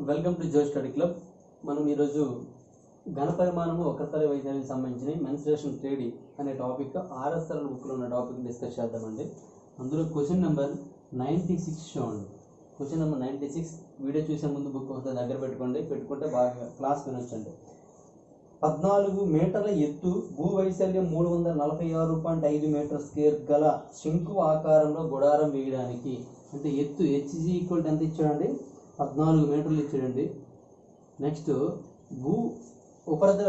Welcome to Jo study club. మనం ఈరోజు ఘనపరిమాణము ఒకతరి వైద్యానికి సంబంధించిన మెన్స్ట్రుయేషన్ థియరీ అనే టాపిక్ ఆర్ఎస్ఆర్ బుక్లో ఉన్న టాపిక్ డిస్కస్ చేద్దామండి. అందులో క్వశ్చన్ నెంబర్ 96 చూడండి. క్వశ్చన్ నెంబర్ 96 వీడియో చూసే ముందు బుక్ ఒకసారి దగ్గర పెట్టుకుంటే బాగా క్లాస్ వినొచ్చండి. 14 మీటర్ల ఎత్తు, భూవైశాల్యం 346.5 మీటర్ స్క్వేర్ గల శంకు ఆకారంలో గుడారం వేయడానికి, అంటే ఎత్తు హెచ్జీ ఈక్వల్ ఎంత ఇచ్చాడండి? 14 మీటర్లు ఇచ్చాడండి. నెక్స్ట్ భూ ఉపరితల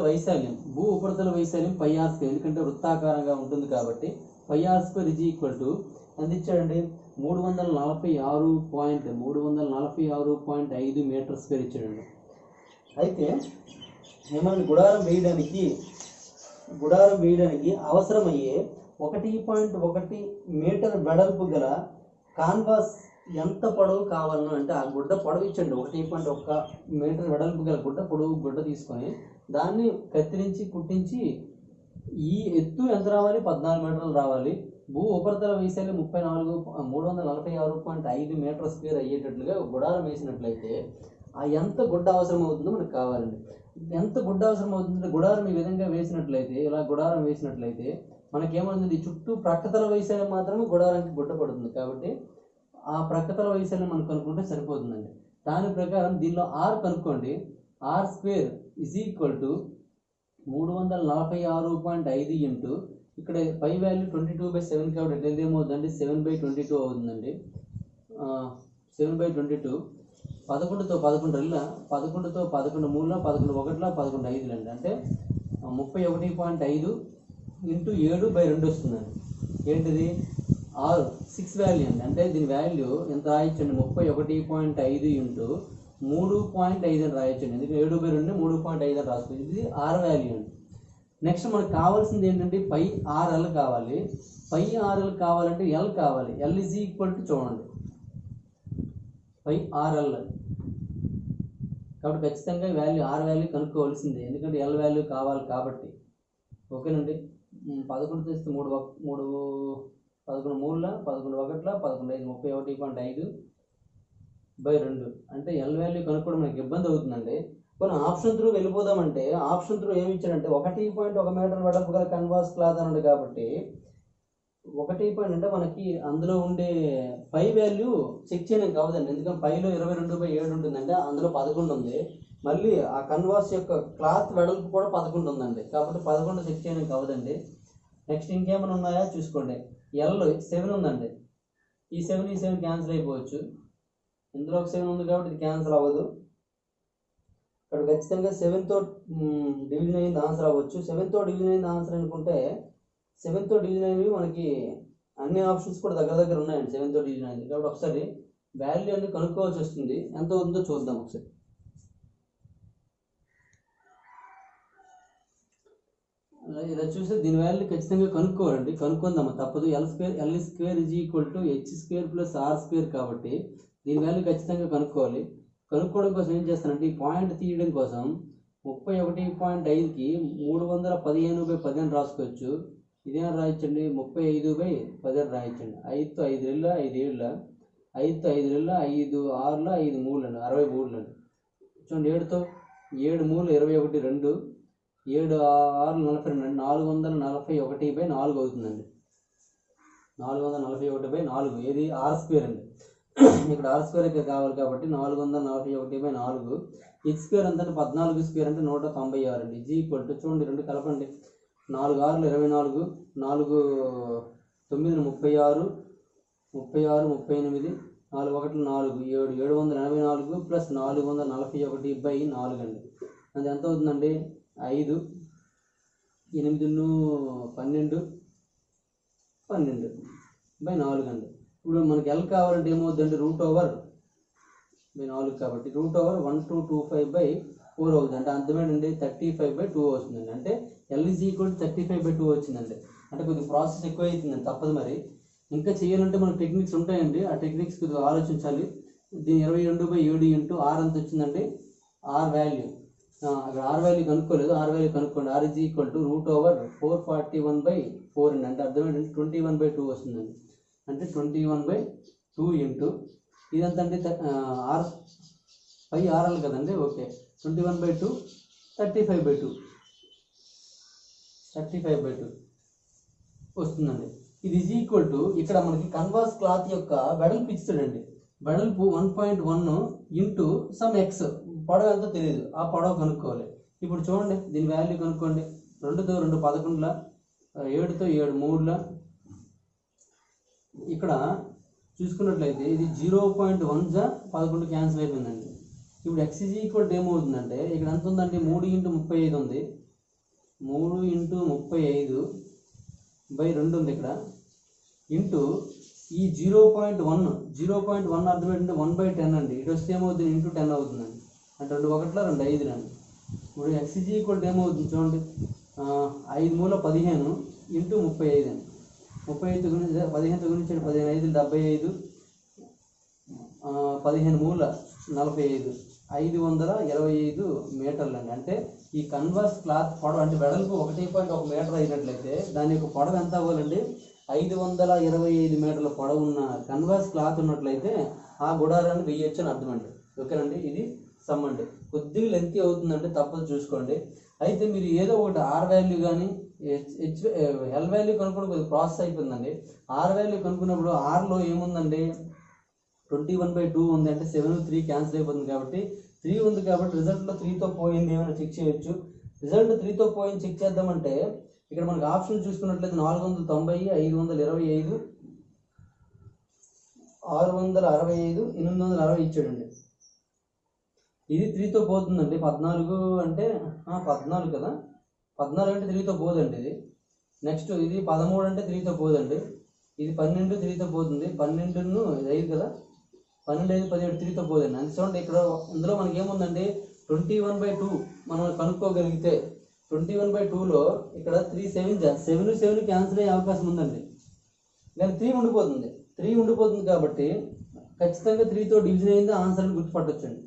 వైశాల్యం పై ఆర్ స్క్వేర్, ఎందుకంటే వృత్తాకారంగా ఉంటుంది కాబట్టి pi r square is equal to ఎంత ఇచ్చాడండి? 346.5 మీటర్ స్క్వేర్ ఇచ్చాడండి. అయితే ఏమన్నా గుడారం వేయడానికి అవసరమయ్యే 1.1 మీటర్ వెడల్పు గల కాన్వాస్ ఎంత పొడవు కావాలను, అంటే ఆ గుడ్డ పొడవు ఇచ్చండి. 1.1 మీటర్ వెడల్పు గల గుడ్డ తీసుకొని దాన్ని కత్తిరించి కుట్టించి ఈ ఎత్తు ఎంత రావాలి? 14 మీటర్లు రావాలి. భూ ఉపరితల వైశాల్యం 346.5 మీటర్ స్క్వేర్ అయ్యేటట్లుగా గుడారం వేసినట్లయితే ఆ ఎంత గుడ్డ అవసరం అవుతుందో మనకు కావాలండి. ఎంత గుడ్డ అవసరం అవుతుందంటే గుడారం ఈ విధంగా వేసినట్లయితే, ఇలా గుడారం వేసినట్లయితే మనకేమవుతుంది? చుట్టూ ప్రక్కతల వైశాల్యం మాత్రమే గుడారానికి గుడ్డ పడుతుంది. కాబట్టి ఆ ప్రక్కతల వైశాల్యం మనం కనుక్కుంటే సరిపోతుందండి. దాని ప్రకారం దీనిలో ఆర్ కనుక్కోండి. R square is equal to 346.5 into ఇక్కడ పై వాల్యూ 22/7 కాబట్టి ఎంత ఏమవుతుందండి? 7/22 అవుతుందండి. 7/22 11తో 11 11తో 11 3 11 1 11 5 అండి, అంటే 31.5 ఇంటూ 7/2 వస్తుందండి. ఏంటిది? 6 వాల్యూ అండి, అంటే దీని వాల్యూ ఎంత రాయొచ్చండి? 31.5 ఇంటూ 3.5 అని రాయొచ్చండి. ఎందుకంటే 7/2 3.5 అని రాస్తుంది. ఇది 6 వాల్యూ అండి. నెక్స్ట్ మనకు కావాల్సింది ఏంటంటే పై ఆర్ఎల్ కావాలి. పై ఆర్ఎల్ కావాలంటే ఎల్ కావాలి. ఎల్ ఈజ్ ఈక్వల్ టు చూడండి పై ఆర్ఎల్. కాబట్టి ఖచ్చితంగా వాల్యూ ఆర్ వాల్యూ కనుక్కోవాల్సిందే, ఎందుకంటే ఎల్ వాల్యూ కావాలి కాబట్టి. ఓకేనండి. 11 తెస్తే 3 11 3 11 1 11 5 31.5/2 అంటే ఎల్ వాల్యూ కనుక్కోవడం మనకి ఇబ్బంది అవుతుందండి. కొన్ని ఆప్షన్ త్రూ వెళ్ళిపోదామంటే ఆప్షన్ త్రూ ఏమి ఇచ్చాడంటే 1.1 మీటర్ వెడల్పు గల కన్వాస్ క్లాత్ అన్నాడు. కాబట్టి 1 అంటే మనకి అందులో ఉండే పై వాల్యూ చెక్ చేయడం కావదండి, ఎందుకంటే పైలో 22/7 ఉంటుందండి, అందులో 11 ఉంది. మళ్ళీ ఆ కన్వాస్ యొక్క క్లాత్ వెడల్పు కూడా 11 ఉందండి, కాబట్టి 11 చెక్ చేయడం కావదండి. నెక్స్ట్ ఇంకేమైనా ఉన్నాయా చూసుకోండి. ఎల్ 7 ఉందండి. ఈ 7 క్యాన్సిల్ అయిపోవచ్చు. ఇందులో ఒక 7 ఉంది కాబట్టి ఇది క్యాన్సిల్ అవ్వదు. ఇక్కడ ఖచ్చితంగా 7తో డివిజన్ అయింది ఆన్సర్ అవ్వచ్చు. 7తో డివిజన్ అయింది ఆన్సర్ అనుకుంటే 7తో డివిజన్ అయినవి మనకి అన్ని ఆప్షన్స్ కూడా దగ్గర ఉన్నాయండి. 7తో డివిజన్ అయింది కాబట్టి ఒకసారి వాల్యూ అన్ని కనుక్కోవాల్సి వస్తుంది. ఎంత ఉందో చూద్దాం ఒకసారి. ఇలా చూస్తే దీని వాల్యూ ఖచ్చితంగా కనుక్కోవాలండి. కనుక్కుందామా, తప్పదు. L square is equal to H square plus R square కాబట్టి దీని వాల్యూ ఖచ్చితంగా కనుక్కోవాలి. కనుక్కోవడం కోసం ఏం చేస్తానంటే ఈ పాయింట్ తీయడం కోసం 31.5కి 315/10 అని రాసుకోవచ్చు. ఇదేం రాయొచ్చండి? 35/10 రాయొచ్చండి. 5తో 5 రెళ్ళ 5 ఏళ్ళ 5తో 5 రెళ్ళ 5 6 5 3 అండి, 63 అండి. చూడండి 7తో 7 3 21 2 7 6 42 441/4 అవుతుందండి. 441/4 ఏది? ఆర్ స్క్వేర్ అండి. ఇక్కడ ఆర్ స్క్వేర్ ఇక్కడ కావాలి కాబట్టి 441/4 హెచ్ స్క్వేర్ ఎంత అంటే 14 స్క్వేర్ అంటే 196 అండి. ఇజ్ ఈక్వల్ టు చూడండి 2 కలపండి. 4 6 24 4 9 36 36 38 4 1 4 7 784 ప్లస్ 441/4 అండి. అది ఎంత అవుతుందండి? 5 8 12/4 అండి. ఇప్పుడు మనకి ఎల్ కావాలంటే ఏమవుతుందంటే √4 కాబట్టి √1225/4 అవుతుంది. అంటే అర్థమేంటండి? 35/2 వస్తుందండి. అంటే ఎల్ ఈజ్ ఈక్వల్ టు 35/2 వచ్చిందండి. అంటే కొద్దిగా ప్రాసెస్ ఎక్కువ అవుతుందండి, తప్పదు. మరి ఇంకా చేయాలంటే మనకు టెక్నిక్స్ ఉంటాయండి. ఆ టెక్నిక్స్ కొద్దిగా ఆలోచించాలి. దీని 22/7 ఇంటూ ఆర్ ఎంత వచ్చిందండి? ఆర్ వాల్యూ అక్కడ ఆర్ వాల్యూ కనుక్కోలేదు. ఆర్ వాల్యూ కనుక్కోండి. ఆర్ ఈజ్ ఈక్వల్ టు √441/4 అండి. అంటే అర్థమేంటంటే 21/2 వస్తుందండి. అంటే 21/2 ఇంటూ ఇదంతా అంటే పై ఆర్ఎల్ కదండి, ఓకే. 21/2 35/2 వస్తుందండి. ఇది ఈజ్ ఈక్వల్ టు ఇక్కడ మనకి కన్వాస్ క్లాత్ యొక్క వెడల్పు ఇస్తాడండి. వెడల్పు 1.1 ఇంటూ సమ్ ఎక్స్, పొడవు ఎంతో తెలియదు, ఆ పొడవు కనుక్కోవాలి. ఇప్పుడు చూడండి దీని వాల్యూ కనుక్కోండి. 2తో 2 11, 7తో 7 3. ఇక్కడ చూసుకున్నట్లయితే ఇది 0.1 జా 11 క్యాన్సిల్ అయిపోయిందండి. ఇప్పుడు ఎక్స్ ఈజ్ ఈక్వల్ టు ఏమవుతుందంటే ఇక్కడ ఎంత ఉందండి, 3 × 35 ఉంది. 3 × 35/2 ఉంది ఇక్కడ, ఇంటూ ఈ 0.1 అర్థం ఏంటంటే 1/10 అండి. ఇటు వస్తే ఏమవుతుంది, ఇంటూ 10 అవుతుందండి. అంటే 2 1 2 5 రండి. ఇప్పుడు ఎక్స్ ఈజ్ ఈక్వల్ టు ఏమవుతుంది చూడండి, 5 మూల 15 ఇంటూ 35 అండి. 35 గురించి 15 గురించి 15 5 75, 15 మూల 45, 525 మీటర్లు అండి. అంటే ఈ కన్వర్స్ క్లాత్ పొడవు అంటే వెడల్పు 1.1 మీటర్ అయినట్లయితే దాని యొక్క పొడవు ఎంత అవ్వాలండి, 525 మీటర్ల పొడవు ఉన్న కన్వర్స్ క్లాత్ ఉన్నట్లయితే ఆ గుడారాన్ని వేయొచ్చు అని అర్థం అండి. ఓకేనండి, ఇది సమ్ అండి. కొద్దిగా లెంతీ అవుతుందంటే తప్పదు చూసుకోండి. అయితే మీరు ఏదో ఒకటి ఆర్ వాల్యూ కానీ ఎల్ వాల్యూ కనుక్కోవడం కొద్దిగా ప్రాసెస్ అయిపోయిందండి. ఆర్ వాల్యూ కనుక్కున్నప్పుడు ఆర్లో ఏముందండి, 21/2 ఉంది, అంటే 7 3 క్యాన్సిల్ అయిపోతుంది కాబట్టి 3 ఉంది కాబట్టి రిజల్ట్లో 3తో పోయింది ఏమైనా చెక్ చేయొచ్చు. రిజల్ట్ 3తో పోయింది చెక్ చేద్దామంటే ఇక్కడ మనకి ఆప్షన్ చూసుకున్నట్లయితే 490, 525, 665, 860 ఇచ్చాడండి. ఇది 3తో పోతుందండి. 14 అంటే 14 కదా, 14 అంటే 3తో పోదండి ఇది. నెక్స్ట్ ఇది 13 అంటే 3తో పోదండి. ఇది 12 3తో పోతుంది. 12 5 కదా, 12 5 17 3తో పోదండి. అంతే చూడండి ఇక్కడ ఇందులో మనకి ఏముందండి, 21/2 మనం కనుక్కోగలిగితే 21/2లో ఇక్కడ 3 7 క్యాన్సిల్ అయ్యే అవకాశం ఉందండి. కానీ 3 ఉండిపోతుంది కాబట్టి ఖచ్చితంగా 3తో డివిజన్ అయింది ఆన్సర్ అని గుర్తుపట్టొచ్చండి.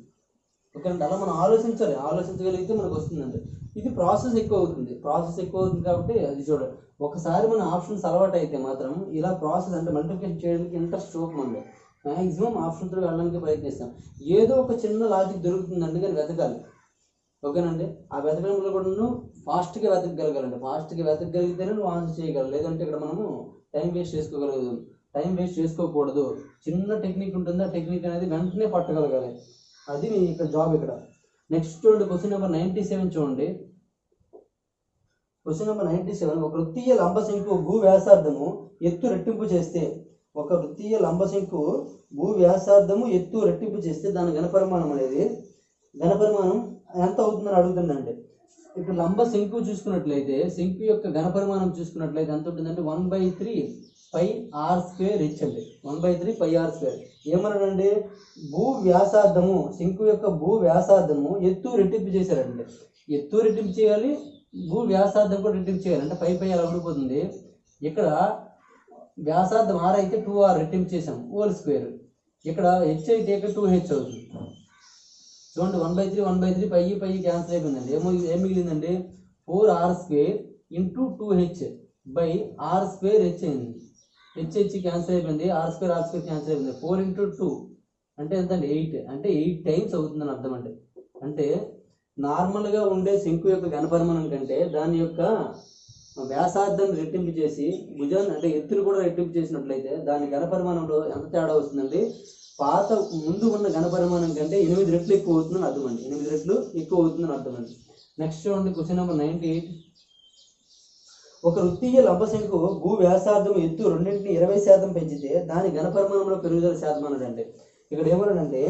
ఓకేనండి, అలా మనం ఆలోచించగలిగితే మనకు వస్తుందండి. ఇది ప్రాసెస్ ఎక్కువ అవుతుంది కాబట్టి అది చూడండి. ఒకసారి మన ఆప్షన్స్ అలవాటు అయితే మాత్రం ఇలా ప్రాసెస్ అంటే మల్టిప్లికేషన్ చేయడానికి ఇంట్రెస్ట్ చూపమండి. మ్యాక్సిమం ఆప్షన్ త్రూ వెళ్ళడానికి ప్రయత్నిస్తాం. ఏదో ఒక చిన్న లాజిక్ దొరుకుతుందండి, కానీ వెతకాలి. ఓకేనండి, ఆ వెతకడంలో కూడా ఫాస్ట్గా వెతకగలగాలండి. ఫాస్ట్గా వెతకగలిగితేనే నువ్వు ఆన్సర్ చేయగలరు. లేదంటే ఇక్కడ మనము టైం వేస్ట్ చేసుకోకూడదు. చిన్న టెక్నిక్ ఉంటుంది, ఆ టెక్నిక్ అనేది వెంటనే పట్టగలగాలి. అది మీ ఇక్కడ జాబ్. ఇక్కడ నెక్స్ట్ చూడండి, క్వశ్చన్ నెంబర్ 97 చూడండి. క్వశ్చన్ నెంబర్ 97, ఒక వృత్తీయ లంబశంకు భూ వ్యాసార్థము ఎత్తు రెట్టింపు చేస్తే దాని ఘనపరిమాణం ఎంత అవుతుందని అడుగుతుందండి. ఇక్కడ లంబ శంకు చూసుకున్నట్లయితే శంకు యొక్క ఘనపరిమాణం చూసుకున్నట్లయితే ఎంత ఉంటుందంటే 1/3 πr² హెచ్ అండి. 1/3 πr². ఏమన్నాడండి, భూ వ్యాసార్థము, శంకు యొక్క భూ వ్యాసార్థము ఎత్తు రెట్టింపు చేశారండి. ఎత్తు రెట్టింపు చేయాలి, భూ వ్యాసార్థం కూడా రెట్టింపు చేయాలి. అంటే పై అలా ఉండిపోతుంది. ఇక్కడ వ్యాసార్థం r అయితే 2r రెట్టింపు చేసాం హోల్ స్క్వేర్. ఇక్కడ హెచ్ అయితే 2h అవుతుంది. చూడండి 1/3 π క్యాన్సిల్ అయిపోయిందండి. ఏం మిగిలిందండి, 4r² into 2h by r² H అయింది. హెచ్ క్యాన్సిల్ అయిపోయింది, r² క్యాన్సిల్ అయిపోయింది. 4 × 2 అంటే ఎంత అండి, 8. అంటే 8 టైమ్స్ అవుతుందని అర్థం అండి. అంటే నార్మల్గా ఉండే శంకు యొక్క ఘనపరిమాణం కంటే దాని యొక్క వ్యాసార్థం రెట్టింపు చేసి భుజాన్ని అంటే ఎత్తును కూడా రెట్టింపు చేసినట్లయితే దాని ఘనపరిమాణంలో ఎంత తేడా వస్తుందండి, పాత ముందు ఉన్న ఘనపరిమాణం కంటే 8 రెట్లు ఎక్కువ అవుతుందని అర్థం అండి. 8 రెట్లు ఎక్కువ అవుతుందని అర్థం అండి. నెక్స్ట్ చూడండి, క్వశ్చన్ నెంబర్ 98, ఒక వృత్తీయ లంబశంకు భూ వ్యాసార్థం ఎత్తు రెండింటిని 20% పెంచితే దాని ఘనపరిమాణంలో పెరుగుదల శాతం అన్నాడండి. ఇక్కడ ఏమన్నాడంటే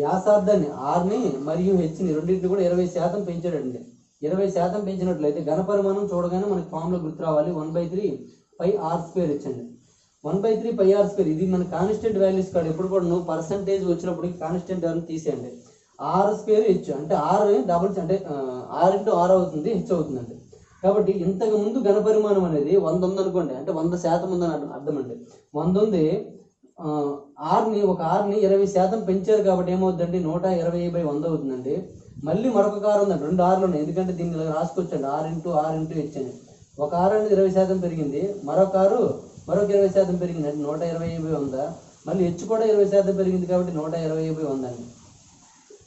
వ్యాసార్థాన్ని ఆర్ని మరియు హెచ్ని రెండింటిని కూడా 20% పెంచాడండి. 20% పెంచినట్లయితే ఘనపరిమాణం చూడగానే మనకి ఫామ్లో గుర్తు రావాలి, 1/3 πr² ఇచ్చండి. 1/3 πr². ఇది మన కాన్స్టెంట్ వాల్యూస్ కాదు. ఎప్పుడు కూడా నువ్వు పర్సంటేజ్ వచ్చినప్పటికి కాన్స్టెంట్ వాల్యూ తీసేయండి. r² హెచ్ అంటే r డబుల్ అంటే r × r అవుతుంది, హెచ్ అవుతుందండి. కాబట్టి ఇంతకు ముందు ఘనపరిమాణం అనేది 100 ఉందనుకోండి, అంటే 100% ఉందని అర్థం అండి. 100 ఉంది, ఒక ఆర్ని 20% పెంచారు కాబట్టి ఏమవుతుందండి, 120/100 అవుతుందండి. మళ్ళీ మరొక కారు ఉందండి, 2 ఆర్లు ఉన్నాయి. ఎందుకంటే దీన్ని ఇలా రాసుకొచ్చండి, r × హెచ్ అని. ఒక ఆరు అనేది 20% పెరిగింది, మరొక 20% పెరిగింది, అంటే 120/100. మళ్ళీ హెచ్ కూడా 20% పెరిగింది కాబట్టి 120/100 అండి.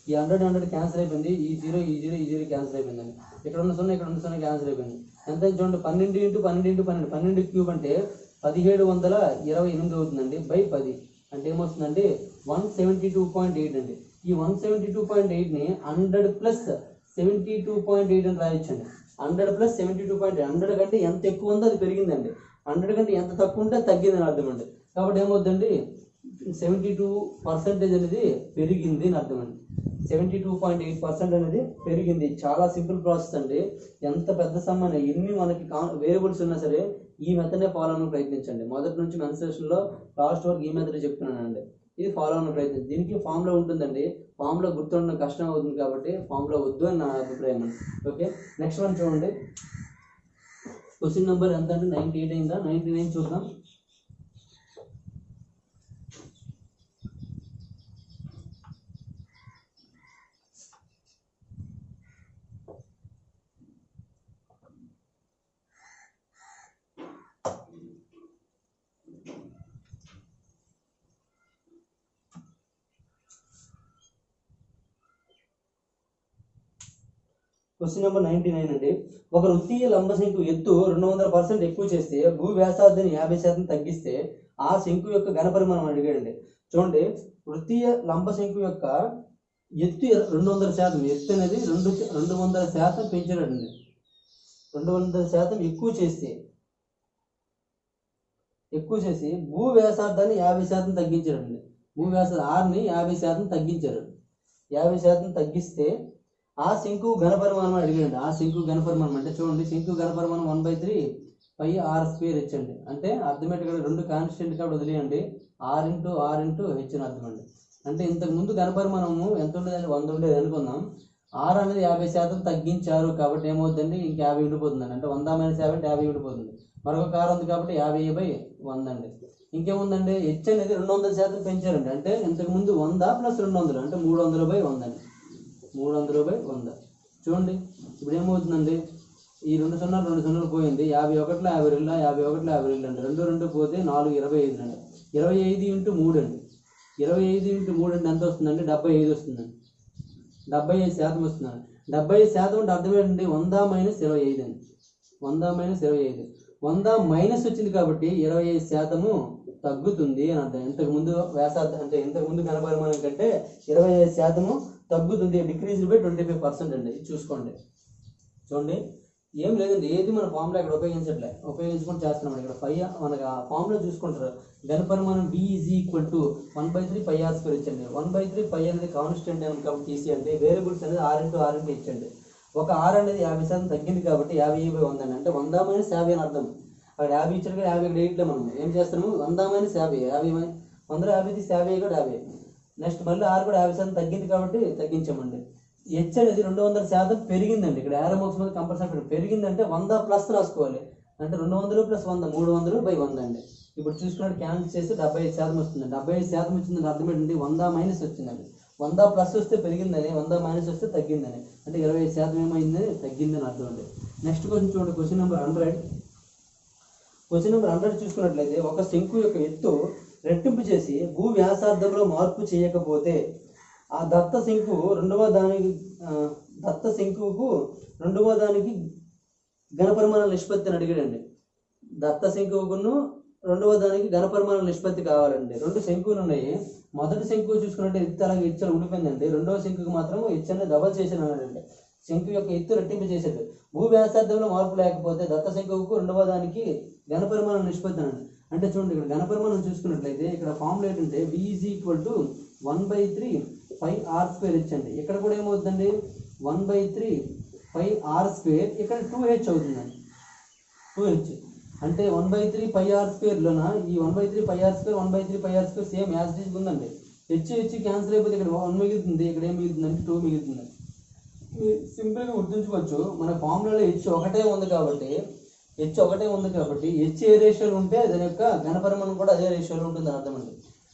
ఈ 100 క్యాన్సిల్ అయిపోయింది, ఈ 0 క్యాన్సిల్ అయిపోయిందండి. ఇక్కడ ఉన్న 0 క్యాన్సిల్ అయిపోయింది. ఎంత చూడండి, 12 × 12 × 12 12 క్యూబ్ అంటే 1728 అవుతుందండి బై 10 అంటే ఏమొస్తుందండి 172.8 అండి. ఈ 172.8ని 100 ప్లస్ 72.8 అని రాయొచ్చండి. 100 ప్లస్ 72.8, 100 కంటే ఎంత ఎక్కువ ఉందో అది పెరిగిందండి, 100 కంటే ఎంత తక్కువ ఉంటే తగ్గిందని అర్థం అండి. కాబట్టి ఏమవుతుందండి 72% అనేది పెరిగింది అని అర్థం అండి. 72.8% అనేది పెరిగింది. చాలా సింపుల్ ప్రాసెస్ అండి. ఎంత పెద్ద సమ్ అయినా, ఎన్ని మనకి వేరియబుల్స్ ఉన్నా సరే ఈ మెథడ్నే ఫాలో అవ్వడానికి ప్రయత్నించండి. మొదటి నుంచి మెన్సురేషన్లో లాస్ట్ వరకు ఈ మెథడ్ చెప్తున్నానండి. ఇది ఫాలో అవ్వడానికి ప్రయత్నం. దీనికి ఫార్ములా ఉంటుందండి, ఫార్ములా గుర్తుండడం కష్టం అవుతుంది కాబట్టి ఫార్ములా వద్దు అని నా అభిప్రాయం అండి. ఓకే, నెక్స్ట్ వన్ చూడండి. క్వశ్చన్ నెంబర్ ఎంత అంటే 98 అయిందా, 99 చూద్దాం. క్వశ్చన్ నెంబర్ 99 అండి. ఒక వృత్తీయ లంబ శంకు ఎత్తు 200% ఎక్కువ చేస్తే భూ వ్యాసార్థాన్ని 50% తగ్గిస్తే ఆ శంకు యొక్క ఘనపరిమాణం అడిగాడండి. చూడండి, వృత్తీయ లంబ శంకు యొక్క ఎత్తు 200%, ఎత్తు అనేది 200% పెంచాడండి. 200% ఎక్కువ చేసి భూ వ్యాసార్థాన్ని 50% తగ్గించాడండి. భూ వ్యాసార్థం ఆర్ని 50% తగ్గించారు. 50% తగ్గిస్తే ఆ శంకు ఘనపరిమాణం అడిగాడు. ఆ శంకు ఘనపరిమాణం అంటే చూడండి, శంకు ఘనపరిమాణం 1/3 πr² ఇచ్చండి. అంటే అర్థమేటిక్గా 2 కాన్స్టెంట్ కాబట్టి వదిలేయండి, r × r × h అని అర్థం అండి. అంటే ఇంతకు ముందు ఘనపరిమాణము ఎంత ఉండేదండి, 100 ఉండేది అనుకుందాం. r అనేది 50% తగ్గించారు కాబట్టి ఏమవుతుందండి, ఇంక 50 ఉండిపోతుందండి. అంటే 100 - 50 అంటే 50 ఉండిపోతుంది. మరొక కార్ ఉంది కాబట్టి 50/100 అండి. ఇంకేముందండి, h అనేది 200% పెంచారండి. అంటే ఇంతకుముందు 100 + 200 అంటే 300/100 అండి. 300/100 చూడండి. ఇప్పుడు ఏమవుతుందండి, ఈ 2 0 పోయింది, 51 52 51 52 అండి. 2 2 పోతే 4 25 అండి. 25 × 3 అండి. 25 × 3 అంటే ఎంత వస్తుందండి, 75 వస్తుందండి. 75% వస్తుందండి. 75% అంటే అర్థం ఏంటండి, 100 - 25 అండి. 100 - 25, 100 మైనస్ వచ్చింది కాబట్టి 25% తగ్గుతుంది అని అర్థం. ఇంతకుముందు వ్యాసార్థం అంటే ఇంతకుముందు ఘనపరిమాణం కంటే 25% తగ్గుతుంది. డిక్రీజ్ బై 25% అండి. ఇది చూసుకోండి. చూడండి, ఏం లేదండి, ఏది మన ఫార్ములా ఇక్కడ ఉపయోగించుకొని చేస్తున్నాం. ఇక్కడ మనకి ఆ ఫార్ములా చూసుకుంటారు. ఘనపరిమాణం V = 1/3 πr² ఇచ్చండి. 1/3 π అనేది కాన్స్టెంట్ అని కాబట్టి తీసేయండి. వేరియబుల్స్ అనేది r × r × ఇచ్చండి. ఒక r అనేది 50% తగ్గింది కాబట్టి 50/100 అండి. అంటే 100 - 50 అని అర్థం. అక్కడ 50 ఇచ్చాడు కదా, 50 వేయట్లే మనం. ఏం చేస్తున్నాము, 100 - 50, 50 100 50 తీసి 50 కూడా 50. నెక్స్ట్ మళ్ళీ r కూడా 50% తగ్గింది కాబట్టి తగ్గించామండి. h అనేది 200% పెరిగిందండి. ఇక్కడ యారో మార్క్స్ మీద కంపల్సరీ పెరిగిందంటే 100 ప్లస్ రాసుకోవాలి. అంటే 200 + 100 300/100 అండి. ఇప్పుడు చూసుకున్నట్టు క్యాన్సిల్ చేస్తే 75% వస్తుందండి. 75% వచ్చిందని అర్థం ఏంటండి, 100 మైనస్ వచ్చిందండి. 100 ప్లస్ వస్తే పెరిగిందని, 100 మైనస్ వస్తే తగ్గిందని. అంటే 25% ఏమైందని, తగ్గిందని అర్థం అండి. నెక్స్ట్ క్వశ్చన్ చూడండి, క్వశ్చన్ నెంబర్ 100. క్వశ్చన్ నెంబర్ 100 చూసుకున్నట్లయితే, ఒక శంకు యొక్క ఎత్తు రెట్టింపు చేసి భూ వ్యాసార్థంలో మార్పు చేయకపోతే ఆ దత్త శంకుకు రెండవ దానికి ఘనపరిమాణ నిష్పత్తి అని అడిగాడండి. దత్త శంకువుకును రెండవ దానికి ఘనపరిమాణ నిష్పత్తి కావాలండి. 2 శంకువులు ఉన్నాయి. మొదటి శంకువు చూసుకున్నట్టు ఎత్తు అలాగే హెచ్చు ఉండిపోయిందండి. రెండవ శంకుకు మాత్రం హెచ్చు అనేది డబల్ చేసాను అన్నాడండి. శంకు యొక్క ఎత్తు రెట్టింపు చేశాడు. భూ వ్యాసార్థంలో మార్పు లేకపోతే దత్త శంకువుకు రెండవ దానికి ఘనపరిమాణ నిష్పత్తి అనండి. అంటే చూడండి, ఇక్కడ ఘనపరిమాణం చూసుకున్నట్లయితే ఇక్కడ ఫార్ములా ఏంటంటే V = 1/3 πr² ఇచ్చండి. ఇక్కడ కూడా ఏమవుతుందండి, 1/3 πr², ఇక్కడ 2h అవుతుందండి. 2h అంటే 1/3 πr²లోన ఈ 1/3 πr² 1/3 πr² same as it is ఉందండి. h క్యాన్సిల్ అయిపోతే ఇక్కడ 1 మిగులుతుంది, ఇక్కడ ఏం మిగులుతుందంటే 2 మిగులుతుంది. సింపుల్గా గుర్తుంచుకోవచ్చు. మన ఫార్ములాలో h ఒకటే ఉంది కాబట్టి h ఏ రేషియోలో ఉంటే దాని యొక్క ఘనపరిమాణం కూడా అదే రేషియోలో ఉంటుంది అని అర్థం అండి.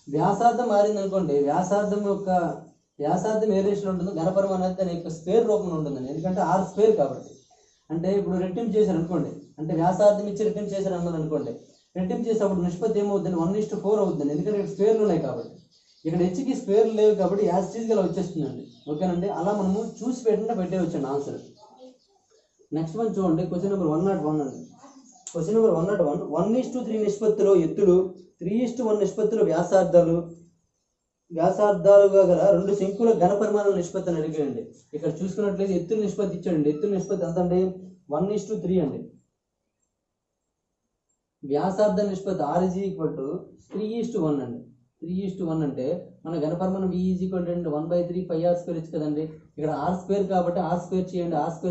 వ్యాసార్థం మారింది అనుకోండి, వ్యాసార్థం ఏ రేషియోలో ఉంటుందో ఘనపరిమాణం అయితే దాని యొక్క స్క్వేర్ రూపంలో ఉంటుందండి. ఎందుకంటే r² కాబట్టి. అంటే ఇప్పుడు రెట్టింపు చేశారు అనుకోండి, అంటే వ్యాసార్థం ఇచ్చి రెట్టింపు చేశారు అన్నారు అనుకోండి, రెట్టింపు చేసేటప్పుడు నిష్పత్తి ఏమవుతుంది, 1:4 అవుతుంది. ఎందుకంటే ఇక్కడ స్క్వేర్లు ఉన్నాయి కాబట్టి. ఇక్కడ హెచ్కి స్క్వేర్ లేవు కాబట్టి యాస్టీజ్గా అలా వచ్చేస్తుందండి. ఓకేనండి, అలా మనము చూసి పెట్టేవచ్చండి ఆన్సర్. నెక్స్ట్ వన్ చూడండి, క్వశ్చన్ నెంబర్ 101 అండి. క్వశ్చన్ నెంబర్ 101, 1:3 నిష్పత్తిలో ఎత్తులు, 3:1 నిష్పత్తిలో వ్యాసార్థాలుగా గల రెండు శంకుల ఘన పరిమాణాల నిష్పత్తి అని అడిగాడండి. ఇక్కడ చూసుకున్నట్లయితే ఎత్తుల నిష్పత్తి ఇచ్చాడండి. ఎత్తుల నిష్పత్తి ఎంత అండి? 1:3 అండి. వ్యాసార్థ నిష్పత్తి R = 3:1 అండి. 3:1 అంటే మన ఘనపరిమాణం V = 1/3 πr² ఇచ్చు కదండి. ఇక్కడ r² కాబట్టి r² చేయండి. r²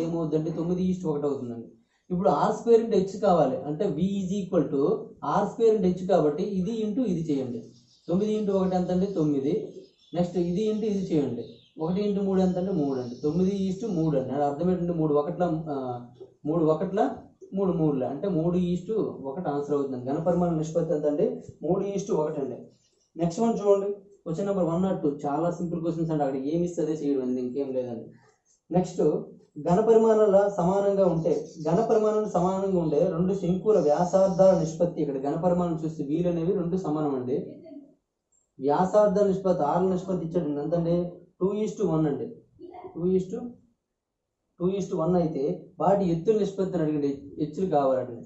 ఏమవుతుందండి? 9:1 అవుతుందండి. ఇప్పుడు r² × h కావాలి అంటే V = r² × h కాబట్టి ఇది ఇంటూ ఇది చేయండి. 9 × 1 ఎంత అండి? 9. నెక్స్ట్ ఇది ఇంటూ ఇది చేయండి. 1 × 3 ఎంత అంటే 3 అండి. 9:3 అండి. అది అర్థం ఏంటంటే 3 1ల 3 3 అంటే 3:1 ఆన్సర్ అవుతుందండి. ఘనపరిమాణ నిష్పత్తి ఎంత అండి? 3:1 అండి. నెక్స్ట్ వన్ చూడండి, క్వశ్చన్ నెంబర్ 102. చాలా సింపుల్ క్వశ్చన్స్ అండి. అక్కడ ఏమి ఇస్తే అదే చేయడం అండి, ఇంకేం లేదండి. నెక్స్ట్, ఘనపరిమాణాల సమానంగా ఉండే రెండు శంకుల వ్యాసార్థాల నిష్పత్తి. ఇక్కడ ఘనపరిమాణం చూస్తే వీలు అనేవి రెండు సమానం అండి. వ్యాసార్థ నిష్పత్తి R నిష్పత్తి ఇచ్చాడు ఎంతండి? 2:1 అండి. 2:1 అయితే వాటి ఎత్తుల నిష్పత్తి అని అడిగండి. ఎత్తులు కావాలండి.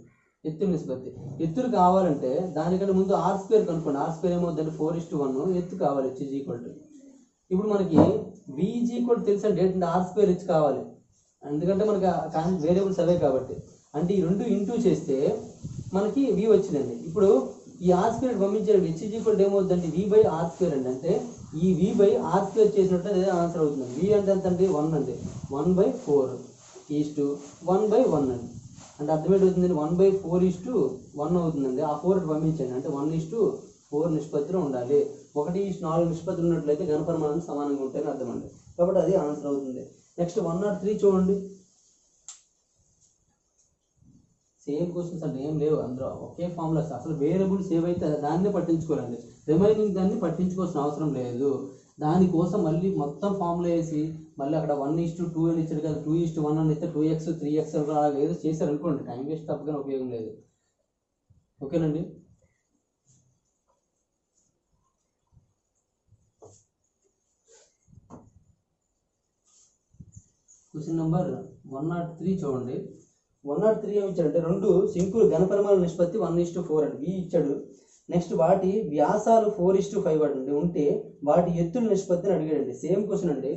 ఎత్తులు కావాలంటే దానికంటే ముందు r² కనుక్కోండి. r² ఏమవుతుందంటే 4:1. ఎత్తు కావాలి h = ఇప్పుడు మనకి V = తెలుసు అంటే ఏంటంటే r² h కావాలి. ఎందుకంటే మనకి వేరియబుల్స్ అవే కాబట్టి. అంటే ఈ రెండు ఇంటూ చేస్తే మనకి V వచ్చిందండి. ఇప్పుడు ఈ r² పంపించాడు. h = ఏమవుతుందండి? V/r² అండి. అంటే ఈ V/r² చేసినట్టు అదే ఆన్సర్ అవుతుంది. V అంటే ఎంత అండి? 1 అండి. 1/4:1/1 అండి. అంటే అర్థం ఏంటవుతుందండి? 1/4:1 అవుతుందండి. ఆ 4 పంపించండి. అంటే 1:4 నిష్పత్తిలో ఉండాలి. 1:4 నిష్పత్తులు ఉన్నట్లయితే ఘనపరిమాణం సమానంగా ఉంటాయని అర్థం అండి. కాబట్టి అది ఆన్సర్ అవుతుంది. నెక్స్ట్ 103 చూడండి. సేమ్ క్వశ్చన్స్ అంటే ఏం లేవు, అందులో ఒకే ఫార్ములాస్. అసలు వేరియబుల్స్ ఏవైతే దాన్నే పట్టించుకోరండి. రిమైనింగ్ దాన్ని పట్టించుకోవాల్సిన అవసరం లేదు. దానికోసం మళ్ళీ మొత్తం ఫార్ములా వేసి మళ్ళీ అక్కడ 1:2 అని ఇచ్చాడు కదా, 2:1 అని ఇస్తే 2x 3x అలా ఏదో చేశారనుకోండి, టైం వేస్ట్ తప్పగానే ఉపయోగం లేదు. ఓకేనండి. క్వశ్చన్ నెంబర్ 103 చూడండి. 103 ఏమి ఇచ్చాడంటే రెండు శంకులు ఘనపరిమాణ నిష్పత్తి 1:4 అండి. V ఇచ్చాడు. నెక్స్ట్ వాటి వ్యాసాలు 4:5 అండి ఉంటే వాటి ఎత్తుల నిష్పత్తిని అడిగాడండి. సేమ్ క్వశ్చన్ అండి.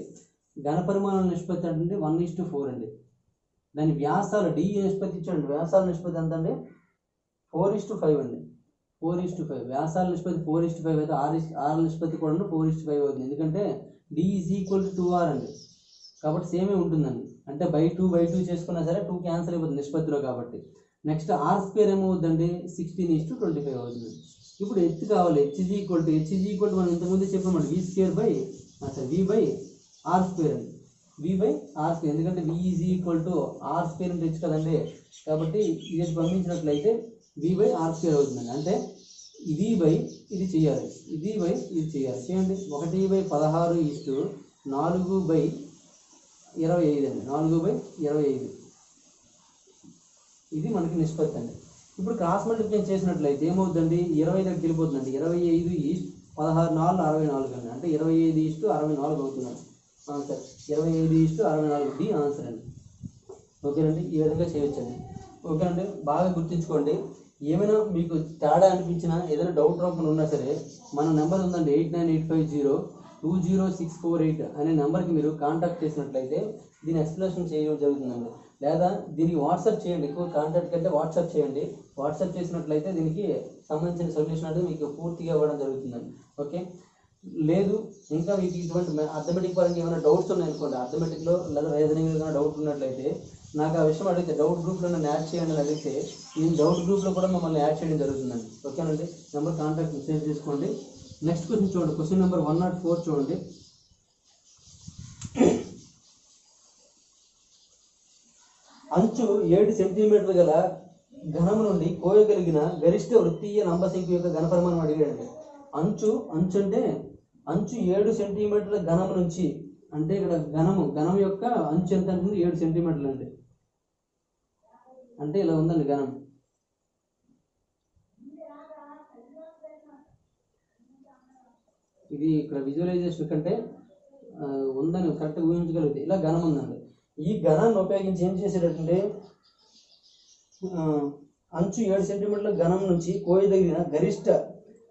ఘనపరిమాణ నిష్పత్తి అంటే 1:4 అండి. దాని వ్యాసాలు D నిష్పత్తి ఇచ్చాడండి. వ్యాసాల నిష్పత్తి ఎంత అండి? 4:5 అండి. 4:5 వ్యాసాల నిష్పత్తి 4:5 అయితే R నిష్పత్తి కూడా 4:5 అవుతుంది. ఎందుకంటే D = 2R అండి. కాబట్టి సేమే ఉంటుందండి. అంటే బై 2 చేసుకున్నా సరే 2 క్యాన్సిల్ అయిపోతుంది నిష్పత్తిలో కాబట్టి. నెక్స్ట్ r² ఏమవుతుందండి? 16:25 అవుతుంది. ఇప్పుడు ఎత్తు కావాలి. h = మనం ఇంతకుముందు చెప్పామండి V/r² అండి. V/r². ఎందుకంటే V r² అంటే h కదండి. కాబట్టి ఇది పంపించినట్లయితే V/r² అవుతుందండి. అంటే ఇది ఇది చేయాలి, ఇది చేయాలి. చేయండి. 1/16:4/25 అండి. 4/25 ఇది మనకి నిష్పత్తి అండి. ఇప్పుడు క్రాస్ మల్టిప్లికేషన్ చేసినట్లయితే ఏమవుతుందండి? 20 దగ్గరికి వెళ్ళిపోతుందండి. 25:16 64 అండి. అంటే 25:64 అవుతుందండి ఆన్సర్. 25:64 డి ఆన్సర్ అండి. ఓకేనండి, ఈ విధంగా చేయొచ్చండి. ఓకేనండి, బాగా గుర్తుంచుకోండి. ఏమైనా మీకు తేడా అనిపించినా, ఏదైనా డౌట్ రూపంలో ఉన్నా సరే మన నెంబర్ ఉందండి 8985020648 అనే నెంబర్కి మీరు కాంటాక్ట్ చేసినట్లయితే దీని ఎక్స్ప్లెనేషన్ చేయడం జరుగుతుందండి. లేదా దీనికి వాట్సాప్ చేయండి. ఎక్కువ కాంటాక్ట్ కంటే వాట్సాప్ చేయండి. వాట్సాప్ చేసినట్లయితే దీనికి సంబంధించిన సొల్యూషన్ అనేది మీకు పూర్తిగా ఇవ్వడం జరుగుతుందండి. ఓకే, లేదు ఇంకా మీకు ఇటువంటి అర్థమెటిక్ పరంగా ఏమైనా డౌట్స్ ఉన్నాయనుకోండి, అర్థమెటిక్లో లేదా రీజనింగ్లో ఏమైనా డౌట్ ఉన్నట్లయితే నాకు ఆ విషయం అడిగితే డౌట్ గ్రూప్లో నన్ను యాడ్ చేయండి అని అడిగితే ఈ డౌట్ గ్రూప్లో కూడా మమ్మల్ని యాడ్ చేయడం జరుగుతుందండి. ఓకేనండి, నెంబర్ కాంటాక్ట్ సేవ్ చేసుకోండి. నెక్స్ట్ క్వశ్చన్ చూడండి. క్వశ్చన్ నెంబర్ 104 చూడండి. అంచు 7 సెంటీమీటర్లు గల ఘనము నుండి కోయగలిగిన గరిష్ట వృత్తీయ లంబశంకు యొక్క ఘనపరిమాణం అడిగాడండి. అంచు అంటే అంచు 7 సెంటీమీటర్ల ఘనము నుంచి, అంటే ఇక్కడ ఘనం యొక్క అంచు ఎంత అంటే 7 సెంటీమీటర్లు అండి. అంటే ఇలా ఉందండి ఘనం. ఇది ఇక్కడ విజువలైజేషన్ కంటే ఉందని కరెక్ట్గా ఊహించగలిగితే ఇలా ఘనం ఉందండి. ఈ ఘనాన్ని ఉపయోగించి ఏం చేసేటంటే అంచు 7 సెంటీమీటర్ల ఘనం నుంచి కోయదగిన గరిష్ట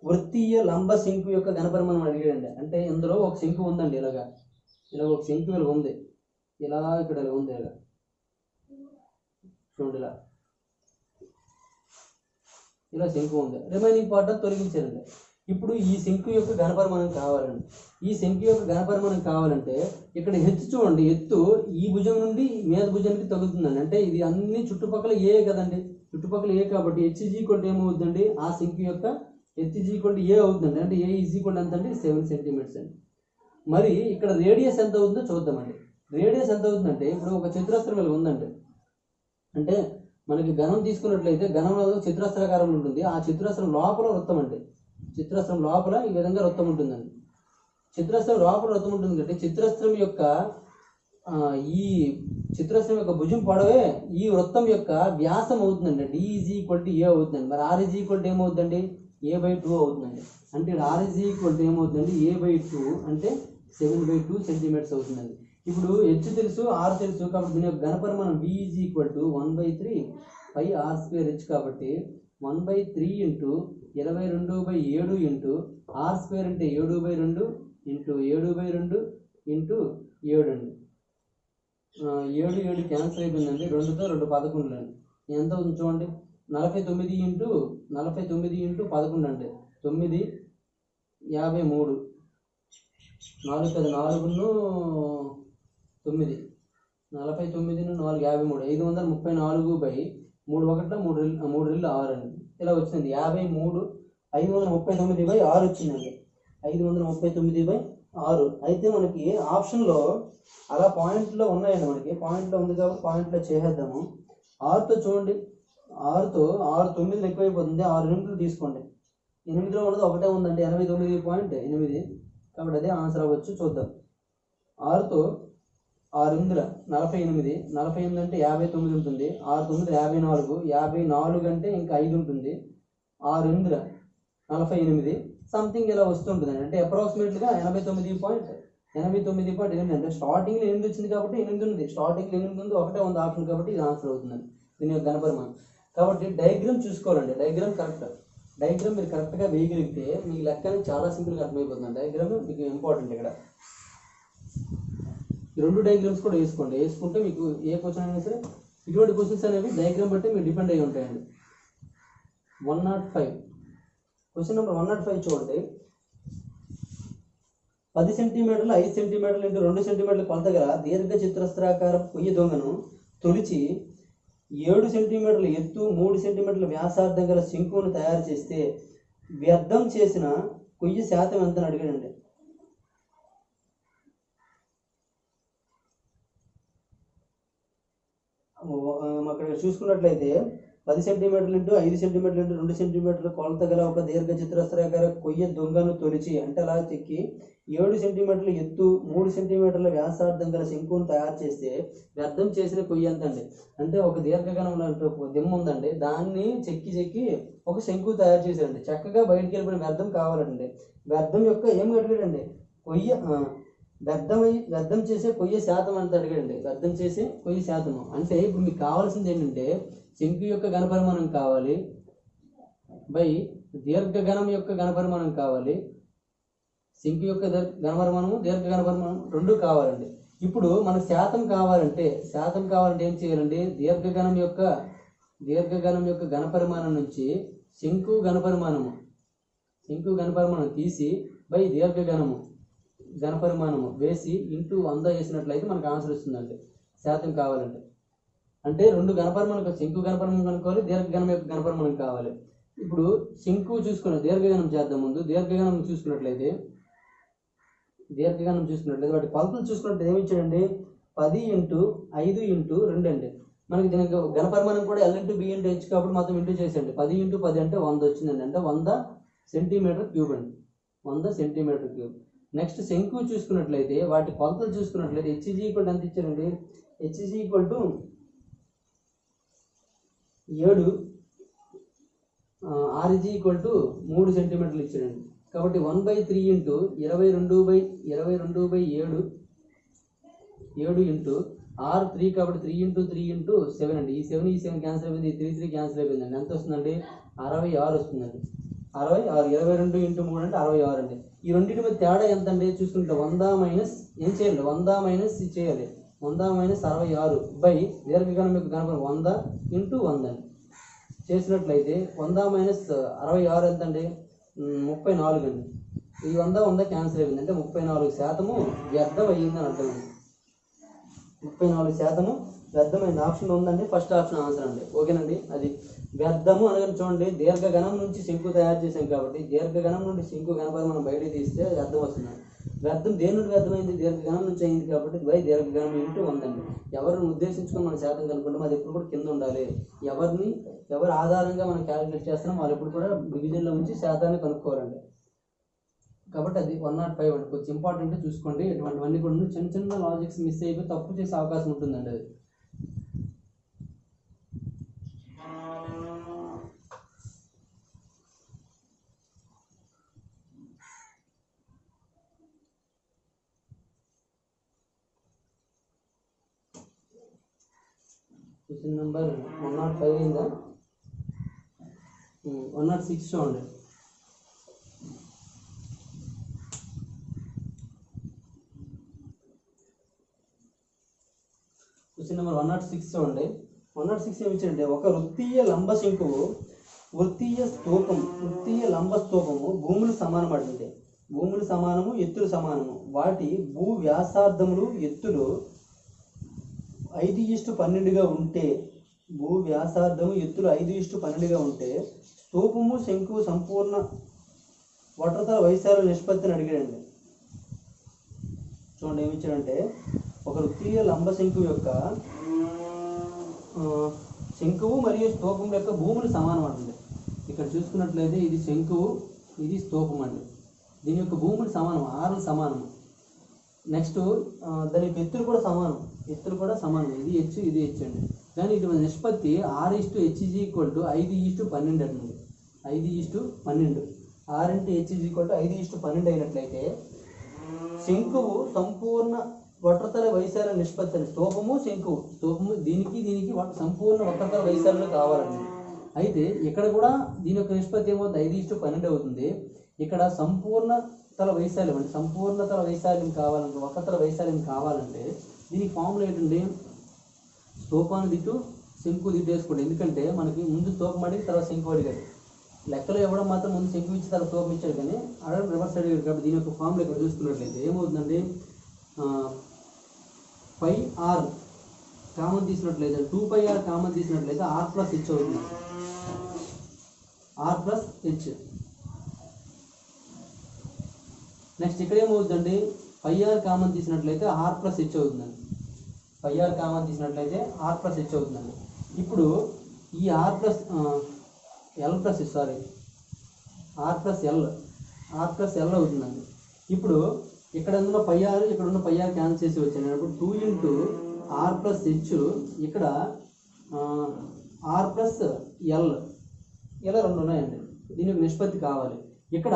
వృత్తీయ లంబ శంకు యొక్క ఘనపరిమాణం అడిగాడండి. అంటే ఇందులో ఒక శంకు ఉందండి, ఇలా ఒక శంకు ఇలా ఉంది, ఇలా ఇక్కడ ఇలా ఉంది, ఇలా చూడండి, ఇలా శంకు ఉంది. రిమైనింగ్ పార్ట్ తొలగించారండి. ఇప్పుడు ఈ శంకు యొక్క ఘనపరిమాణం కావాలండి. ఈ శంకు యొక్క ఘనపరిమాణం కావాలంటే ఇక్కడ ఎత్తు చూడండి, ఎత్తు ఈ భుజం నుండి మీద భుజానికి తగ్గుతుందండి. అంటే ఇది అన్ని చుట్టుపక్కల ఏ కదండి, చుట్టుపక్కల ఏ కాబట్టి HG ఏమవుతుందండి, ఆ శంకు యొక్క HG ఏ అవుతుందండి. అంటే ఏ ఈక్వల్ ఎంత అండి 7 సెంటీమీటర్స్ అండి. మరి ఇక్కడ రేడియస్ ఎంత అవుతుందో చూద్దామండి. రేడియస్ ఎంత అవుతుందంటే ఇప్పుడు ఒక చతురస్రం ఇలా ఉందండి. అంటే మనకి ఘనం తీసుకున్నట్లయితే ఘనంలో చతురస్రాకారం ఉంటుంది. ఆ చతురస్రం లోపల వృత్తం అండి. చిత్రస్రం లోపల ఈ విధంగా వృత్తం ఉంటుందండి. చిత్రస్రం లోపల వృత్తం ఉంటుంది అంటే చిత్రస్రం యొక్క ఈ చిత్రస్రం యొక్క భుజం పొడవే ఈ వృత్తం యొక్క వ్యాసం అవుతుందండి. D = A అవుతుందండి. మరి R ఏమవుతుందండి, A/2 అవుతుందండి. అంటే R ఏమవుతుందండి, A/2 అంటే 7/2 సెంటీమీటర్స్ అవుతుందండి. ఇప్పుడు H తెలుసు, R తెలుసు కాబట్టి దీని యొక్క ఘనపరిమాణం V = 1/3 πr²H కాబట్టి 1/3 × 22/7 × R² అంటే 7/2 × 7/2 × 7 అండి. 7 క్యాన్సిల్ అయిపోయిందండి. 2తో 2 11 అండి. ఎంత అవుతుంది చూడండి, 49 × 11 అండి. 9 53 4 కదా, 4 9 49 4 53 534/3 1 3 6 అండి. ఇలా వచ్చింది 53 539/6 వచ్చిందండి. 539/6. అయితే మనకి ఆప్షన్లో అలా పాయింట్లో ఉన్నాయండి. మనకి పాయింట్లో ఉంది కాబట్టి పాయింట్లో చేసేద్దాము. 6తో చూడండి, 6 9 ఎక్కువైపోతుంది. 6 8 తీసుకోండి. 8లో ఉన్నది ఒకటే ఉందండి, 89.8 కాబట్టి అదే ఆన్సర్ అవ్వచ్చు. చూద్దాం. 6తో 6 8 48, 48 అంటే 59 ఉంటుంది. 6 9 54, 54 అంటే ఇంకా 5 ఉంటుంది. 6 8 48 సంథింగ్ ఇలా వస్తుంటుందండి. అంటే అప్రాక్సిమేట్గా 89.8 అంటే స్టార్టింగ్లో 8 వచ్చింది కాబట్టి 8 ఉంది. స్టార్టింగ్లో 8 ఉంది, ఒకటే ఉంది ఆప్షన్ కాబట్టి ఇది ఆన్సర్ అవుతుందండి దీని యొక్క ఘనపరిమాణం. కాబట్టి డయాగ్రామ్ చూసుకోవాలండి. డయాగ్రామ్ కరెక్ట్, డయాగ్రామ్ మీరు కరెక్ట్గా వేయగలిగితే మీకు లెక్క అనేది చాలా సింపుల్గా అర్థమైపోతుంది. డయాగ్రామ్ మీకు ఇంపార్టెంట్. ఇక్కడ ఈ 2 డయాగ్రామ్స్ కూడా వేసుకుంటే మీకు ఏ క్వశ్చన్ అయినా సరే ఇటువంటి క్వశ్చన్స్ అనేవి డయాగ్రామ్ బట్టి మీరు డిపెండ్ అయ్యి ఉంటాయండి. 105 క్వశ్చన్ నెంబర్ 105 చూడండి. 10 సెంటీమీటర్లు 5 సెంటీమీటర్లు × 2 సెంటీమీటర్ల కొలత గల దీర్ఘ చతురస్రాకార కొయ్య దొంగను తొలిచి 7 సెంటీమీటర్ల ఎత్తు 3 సెంటీమీటర్ల వ్యాసార్థం గల శంకువును తయారు చేస్తే వ్యర్థం చేసిన కొయ్య శాతం ఎంత అని అడిగాడండి. అక్కడ చూసుకున్నట్లయితే 10 సెంటీమీటర్లు × 5 సెంటీమీటర్లు × 2 సెంటీమీటర్ల కొలత గల ఒక దీర్ఘ చతురస్రాకార కొయ్య దొంగను తొలిచి అంటే అలా చెక్కి 7 సెంటీమీటర్ల ఎత్తు 3 సెంటీమీటర్ల వ్యాసార్థం గల శంకువును తయారు చేస్తే వ్యర్థం చేసిన కొయ్య ఎంత అండి. అంటే ఒక దీర్ఘగణంలో దిమ్మ ఉందండి, దాన్ని చెక్కి ఒక శంకువు తయారు చేశారండి. చక్కగా బయటికి వెళ్ళిపోయిన వ్యర్థం కావాలండి. వ్యర్థం యొక్క ఏం అడిగాడండి, కొయ్య వ్యర్థం చేసే కొయ్య శాతం అంత అడిగాడండి. వ్యర్థం చేసే కొయ్య శాతము అంటే ఇప్పుడు మీకు కావాల్సింది ఏంటంటే శంకు యొక్క ఘనపరిమాణం కావాలి బై దీర్ఘగణం యొక్క ఘనపరిమాణం కావాలి. శంకు యొక్క ఘనపరిమాణము దీర్ఘ ఘనపరిమాణం 2 కావాలండి. ఇప్పుడు మనకు శాతం కావాలంటే ఏం చేయాలండి, దీర్ఘగణం యొక్క ఘనపరిమాణం నుంచి శంకు ఘనపరిమాణం తీసి బై ఘనపరిమాణము వేసి ఇంటూ 100 వేసినట్లయితే మనకు ఆన్సర్ వస్తుందండి శాతం కావాలంటే. అంటే 2 ఘనపరిమాణం, శంకు ఘనపరిమాణం కనుక్కోవాలి, దీర్ఘగణం యొక్క ఘనపరిమాణం కావాలి. ఇప్పుడు శంకు చూసుకున్న దీర్ఘగణం చేద్దాం. ముందు దీర్ఘగణం చూసుకున్నట్లయితే వాటి కొలతలు చూసుకున్నట్టు ఏమి ఇచ్చాడండి, 10 × 5 × 2 అండి. మనకి దీనికి ఘనపరిమాణం కూడా L × B × H కాబట్టి మొత్తం ఇంటూ చేసేయండి. 10 × 10 అంటే 100 వచ్చిందండి. అంటే 100 సెంటీమీటర్ క్యూబ్ అండి, 100 సెంటీమీటర్ క్యూబ్. నెక్స్ట్ శంకు చూసుకున్నట్లయితే వాటి కొలతలు చూసుకున్నట్లయితే HG ఎంత ఇచ్చారండి, HG 7, RG 3 సెంటీమీటర్లు ఇచ్చాడండి. కాబట్టి 1/3 ఇంటూ 22/7 ఇంటూ ఆర్ 3 కాబట్టి 3 ఇంటూ 3 ఇంటూ 7 అండి. ఈ 7 క్యాన్సిల్ అయిపోయింది, ఈ 3 క్యాన్సిల్ అయిపోయిందండి. ఎంత వస్తుందండి? 66 వస్తుందండి. 66 22 ఇంటూ 3 అంటే 66 అండి. ఈ రెండింటి మధ్య తేడా ఎంత అండి చూసుకుంటే 100 మైనస్ ఏం చేయాలి? 100 మైనస్ ఇది చేయాలి. 100 మైనస్ 66 బై దీర్ఘగణం మీకు కనుక 100 ఇంటూ 100 అండి. చేసినట్లయితే 100 మైనస్ 66 ఎంత అండి? 34 అండి. ఈ 100 క్యాన్సిల్ అయిపోయింది అంటే 34% వ్యర్థం అయ్యిందని అర్థమైంది. 34% వ్యర్థమైంది. ఆప్షన్ ఉందండి, ఫస్ట్ ఆప్షన్ ఆన్సర్ అండి. ఓకేనండి. అది వ్యర్థము అనగానే చూడండి, దీర్ఘగణం నుంచి శంకు తయారు చేసాం కాబట్టి దీర్ఘగణం నుండి శంకు కనపడి మనం బయటకు తీస్తే వ్యర్థం వస్తుంది. వ్యర్థం దేని నుండి వ్యర్థమైంది? దీర్ఘగణం నుంచి అయింది కాబట్టి బై దీర్ఘగణం ఇంటూ 100 అండి. ఎవరిని ఉద్దేశించుకొని మన శాతం కనుక్కుంటాం అది ఎప్పుడు కూడా కింద ఉండాలి. ఎవరి ఆధారంగా మనం క్యాలిక్యులేట్ చేస్తున్నాం వాళ్ళు ఎప్పుడు కూడా డివిజన్లో ఉంచి శాతాన్ని కనుక్కోవాలండి. కాబట్టి అది 105 అండి. కొంచెం ఇంపార్టెంట్ చూసుకోండి. ఇటువంటివన్నీ కూడా చిన్న చిన్న లాజిక్స్ మిస్ అయిపోయి తప్పు చేసే అవకాశం ఉంటుందండి. అది క్వశ్చన్ నెంబర్ 105 అయిందా? 106 చూడండి. క్వశ్చన్ నెంబర్ 106 చూడండి. 106 ఏమి ఇచ్చారంటే ఒక వృత్తీయ లంబ శంకువు వృత్తీయ లంబ స్తూపము భూములు సమానం అంటే భూములు సమానము ఎత్తులు సమానము వాటి భూ వ్యాసార్థములు ఎత్తులు 5:12గా ఉంటే భూ వ్యాసార్థము ఎత్తులు 5:12గా ఉంటే స్తూపము శంకువు సంపూర్ణ వక్రతల వైశాల్య నిష్పత్తిని అడిగాడండి. చూడండి ఏమి ఇచ్చాడంటే ఒక వృత్తీయ లంబ శంకువు యొక్క శంకువు మరియు స్తూపం యొక్క భూములు సమానం అండి. ఇక్కడ చూసుకున్నట్లయితే ఇది శంకువు, ఇది స్తూపం అండి. దీని యొక్క భూములు సమానం, ఆరులు సమానము. నెక్స్ట్ దాని యొక్క ఎత్తులు కూడా సమానం, ఇది హెచ్ ఇది హెచ్ అండి. కానీ ఇటువంటి నిష్పత్తి R/H = 5:12 అండి. 5:12 R/H = 5:12 అయినట్లయితే శంకువు సంపూర్ణ వక్రతల వైశాల్య నిష్పత్తి అని స్తూపము దీనికి సంపూర్ణ వక్రతల వైశాల్యం కావాలండి. అయితే ఇక్కడ కూడా దీని యొక్క నిష్పత్తి ఏమవుతుంది? 5:12 అవుతుంది. ఇక్కడ సంపూర్ణతల వైశాల్యం కావాలంటే వక్రతల వైశాల్యం కావాలంటే దీనికి ఫార్ములా ఏంటండి? స్తూపాన్ని దిట్టు శంకు దిట్టు వేసుకోండి. ఎందుకంటే మనకి ముందు స్తూపం అడిగి తర్వాత శంకు అడిగాడు. లెక్కలో ఇవ్వడం మాత్రం ముందు శంకు ఇచ్చి తర్వాత స్తూపం ఇచ్చాడు, కానీ అడగడం రివర్స్ అడిగాడు. కాబట్టి దీని యొక్క ఫార్ములా ఇక్కడ చూసుకున్నట్లయితే ఏమవుతుందండి? 5r common తీసినట్లయితే 2πr common తీసినట్లయితే r+h అవుతుంది. r+h. నెక్స్ట్ ఇక్కడ ఏమవుతుందండి? 5r కామన్ తీసినట్లయితే r+h అవుతుందండి. 5r కామన్ తీసినట్లయితే r+h అవుతుందండి. ఇప్పుడు ఈ r+l అవుతుందండి. ఇప్పుడు ఇక్కడ ఉన్న 5r ఇక్కడ ఉన్న 5r క్యాన్సిల్ చేసి వచ్చాను. ఇప్పుడు 2 ఇంటూ r+h ఇక్కడ r+l ఇలా రెండు ఉన్నాయండి. దీని యొక్క నిష్పత్తి కావాలి. ఇక్కడ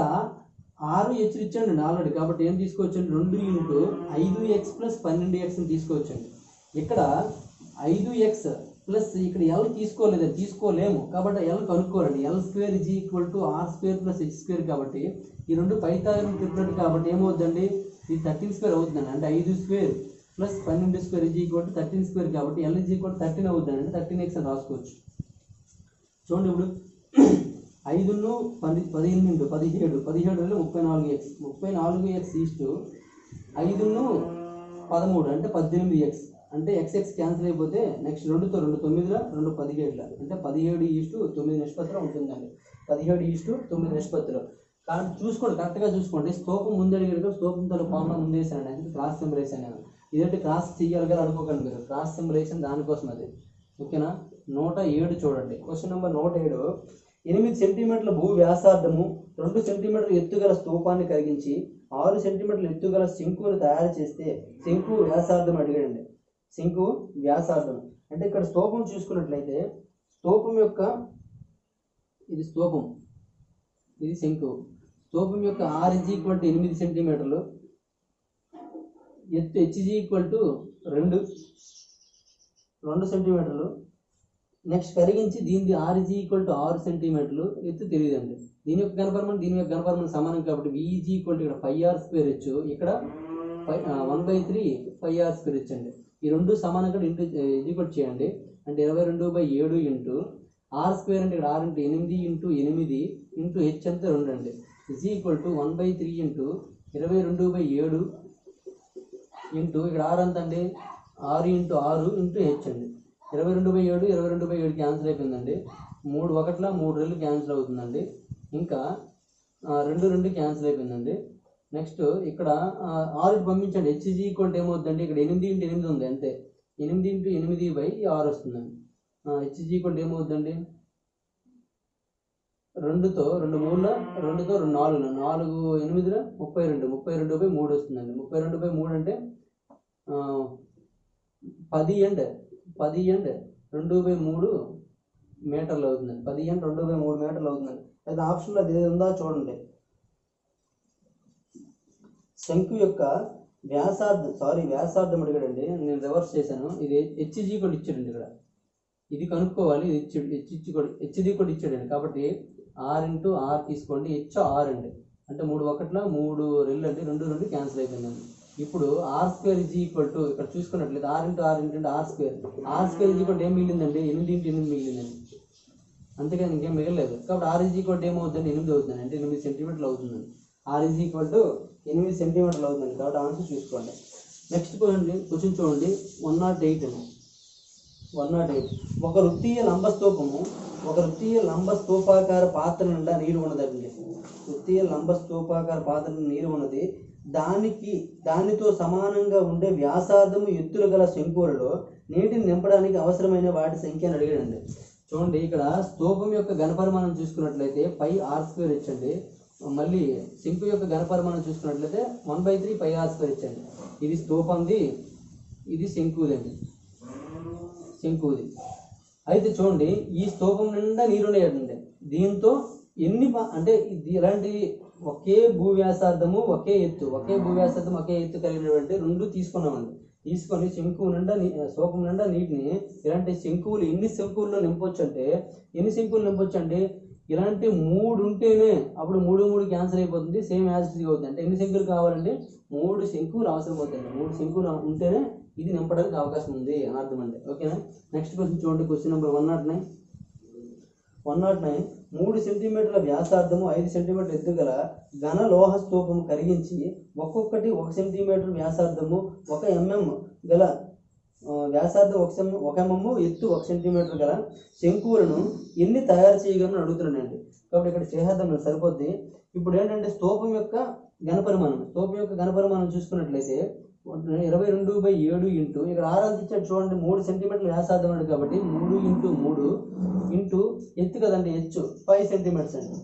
6 h ఇచ్చాండి ఆల్రెడీ, కాబట్టి ఏం తీసుకోవచ్చండి? 2 ఇంటూ 5x + 12x తీసుకోవచ్చండి. ఇక్కడ 5x ప్లస్ ఇక్కడ l తీసుకోలేము కాబట్టి l కనుక్కోవాలండి. L² = r² + h² కాబట్టి ఈ రెండు పైథాగరన్ ట్రిప్లెట్ కాబట్టి ఏమవుతుందండి? ఇది 13² అవుతుందండి. అంటే 5² + 12² = 13² కాబట్టి l = 13 అవుతుందండి. అంటే 13x అని రాసుకోవచ్చు. చూడండి ఇప్పుడు 5 18 17 34x 34x ఈస్ట్ 5 13 అంటే 18x అంటే x క్యాన్సిల్ అయిపోతే నెక్స్ట్ 2తో 2 9 2 17 అంటే 17:9 నిష్పత్తిలో ఉంటుందండి. 17:9 నిష్పత్తిలో. కాబట్టి చూసుకోండి, కరెక్ట్గా చూసుకోండి. స్తూపం ముందు అడిగారు, స్తూపంతో ఫార్ములా ముందేసానండి. అంటే క్రాస్ సింబల్ వేసాను నేను. ఇదంటే క్రాస్ చెయ్యాలి కదా అనుకోకండి మీరు, క్రాస్ సింబల్ వేసాను దానికోసం అది. ఓకేనా? 107 చూడండి. Question number 107. 8 సెంటీమీటర్ల భూ వ్యాసార్థము 2 సెంటీమీటర్ల ఎత్తుగల స్తూపాన్ని కరిగించి 6 సెంటీమీటర్ల ఎత్తుగల శంకువును తయారు చేస్తే శంకు వ్యాసార్థం అడిగాడండి. శంకు వ్యాసార్థం అంటే ఇక్కడ స్తూపం చూసుకున్నట్లయితే స్తూపం యొక్క ఇది స్తూపం, ఇది శంకు. స్తూపం యొక్క ఆర్ ఈజ్ ఈక్వల్ టు 8 సెంటీమీటర్లు, ఎత్తు హెచ్ ఈజ్ ఈక్వల్ టు 2 సెంటీమీటర్లు. నెక్స్ట్ కరిగించి దీనిది ఆర్ ఈజ్ ఈక్వల్ టు 6 సెంటీమీటర్లు, ఎత్తు తెలియదండి. దీని యొక్క గణపరిమాణం దీని యొక్క గణపరిమాణం సమానం కాబట్టి v ఈజ్ ఈక్వల్ టు ఇక్కడ 5r² హెచ్, ఇక్కడ 1/3 5r² హెచ్ అండి. ఈ రెండు సమానంగా ఇంటూ ఈక్వల్ చేయండి. అంటే 22/7 ఇంటూ r² అంటే ఇక్కడ r అంటే 8 ఇంటూ 8 ఇంటూ హెచ్ అంతా 2 అండి. Is equal to 1/3 into 22/7 into ఇక్కడ r అంత అండి 6 ఇంటూ 6 ఇంటూ హెచ్ అండి. 22/7 క్యాన్సిల్ అయిపోయిందండి. 3 1 3 2 క్యాన్సిల్ అవుతుందండి. ఇంకా 2 క్యాన్సిల్ అయిపోయిందండి. నెక్స్ట్ ఇక్కడ 6 పంపించండి. హెచ్ ఈజ్ ఈక్వల్ టు ఏమవుతుందండి, ఇక్కడ 8 ఇంటూ 8 ఉంది అంతే, 8 ఇంటూ 8/6 వస్తుందండి. హెచ్ ఈజ్ ఈక్వల్ టు ఏమవుతుందండి, 2తో 2 3 2తో 2 4 4 8 32/3 వస్తుందండి. 32/3 అంటే 10 అండ్ 2/3 మీటర్లు అవుతుందండి. 10 అండ్ 2/3 మీటర్లు అవుతుందండి. అయితే ఆప్షన్లో అది ఏది ఉందా చూడండి. శంకు యొక్క వ్యాసార్థం అడిగాడండి, నేను రివర్స్ చేశాను. ఇది హెచ్ ఈజ్ ఈక్వల్ ఇచ్చాడండి. ఇక్కడ ఇది కనుక్కోవాలి, హెచ్ ఈక్వల్ ఇచ్చాడండి. కాబట్టి ఆర్ ఇంటూ ఆర్ తీసుకోండి, హెచ్ ఆర్ అండి. అంటే 3 1 3 2 అండి, 2 క్యాన్సిల్ అయిపోయిందండి. ఇప్పుడు r² ఈజ్ ఈక్వల్ టు ఇక్కడ చూసుకున్నట్లయితే r into r into r² is equal ఏం మిగిలిందండి, 8 ఇంటూ 8 మిగిలిందండి. అంతేకాని ఇంకేం మిగలేదు. కాబట్టి r ఈజ్ ఈక్వల్ ఏమవుతుందండి, 8 అవుతుందండి. అంటే 8 సెంటీమీటర్లు అవుతుందండి. r ఈజ్ ఈక్వల్ టు 8 సెంటీమీటర్లు అవుతుందండి. కాబట్టి ఆన్సర్ చూసుకోండి. నెక్స్ట్ క్వశ్చన్ చూడండి. 108 అండి. 108 ఒక వృత్తీయ లంబ స్తూపాకార పాత్ర నిండా నీరు ఉన్నదండి. వృత్తీయ లంబ స్తూపాకార పాత్ర నీరు ఉన్నది. దానితో సమానంగా ఉండే వ్యాసార్థము ఎత్తులు గల శంకువులలో నీటిని నింపడానికి అవసరమైన వాటి సంఖ్య అని అడిగాడండి. చూడండి, ఇక్కడ స్తూపం యొక్క ఘనపరిమాణం చూసుకున్నట్లయితే 5r² ఇచ్చండి. మళ్ళీ శంకు యొక్క ఘనపరిమాణం చూసుకున్నట్లయితే 1/3 5r² ఇచ్చండి. ఇది స్తూపంది, ఇది శంకుదండి. అయితే చూడండి, ఈ స్తూపం నిండా నీరున్నాయండి. దీంతో అంటే ఇలాంటి ఒకే భూవ్యాసార్థము ఒకే ఎత్తు కలిగినటువంటి 2 తీసుకున్నామండి. తీసుకొని శంకువు నిండా స్తూపం నిండా నీటిని ఇలాంటి శంకువులు ఎన్ని శంకువుల్లో నింపొచ్చు అంటే ఇలాంటి 3 ఉంటేనే అప్పుడు 3 క్యాన్సిల్ అయిపోతుంది, సేమ్ యాజ్ ఇట్ ఈజ్ అవుతుంది. అంటే ఎన్ని శంకువులు కావాలండి, 3 శంకువులు అవసరం అవుతాయండి. 3 శంకువులు ఉంటేనే ఇది నింపడానికి అవకాశం ఉంది అని అర్థం అండి. ఓకేనా. నెక్స్ట్ క్వశ్చన్ చూడండి. Question number 109. 3 సెంటీమీటర్ల వ్యాసార్థము 5 సెంటీమీటర్ల ఎత్తు గల ఘన లోహ స్తూపము కరిగించి ఒక్కొక్కటి 1 సెంటీమీటర్ వ్యాసార్థము 1 mm గల వ్యాసార్థం 1 mm ఎత్తు 1 సెంటీమీటర్ గల శంకువులను ఎన్ని తయారు చేయగలను అడుగుతున్నానండి. కాబట్టి ఇక్కడ చేసేద్దాం సరిపోద్ది. ఇప్పుడు ఏంటంటే స్తూపం యొక్క ఘనపరిమాణం చూసుకున్నట్లయితే 22/7 ఇంటూ ఇక్కడ r అంత ఇచ్చాడు చూడండి. 3 సెంటీమీటర్ల వ్యాసార్థం అండి. కాబట్టి 3 ఇంటూ 3 ఇంటూ ఎత్తు కదండి, హెచ్ 5 సెంటీమీటర్స్ అండి,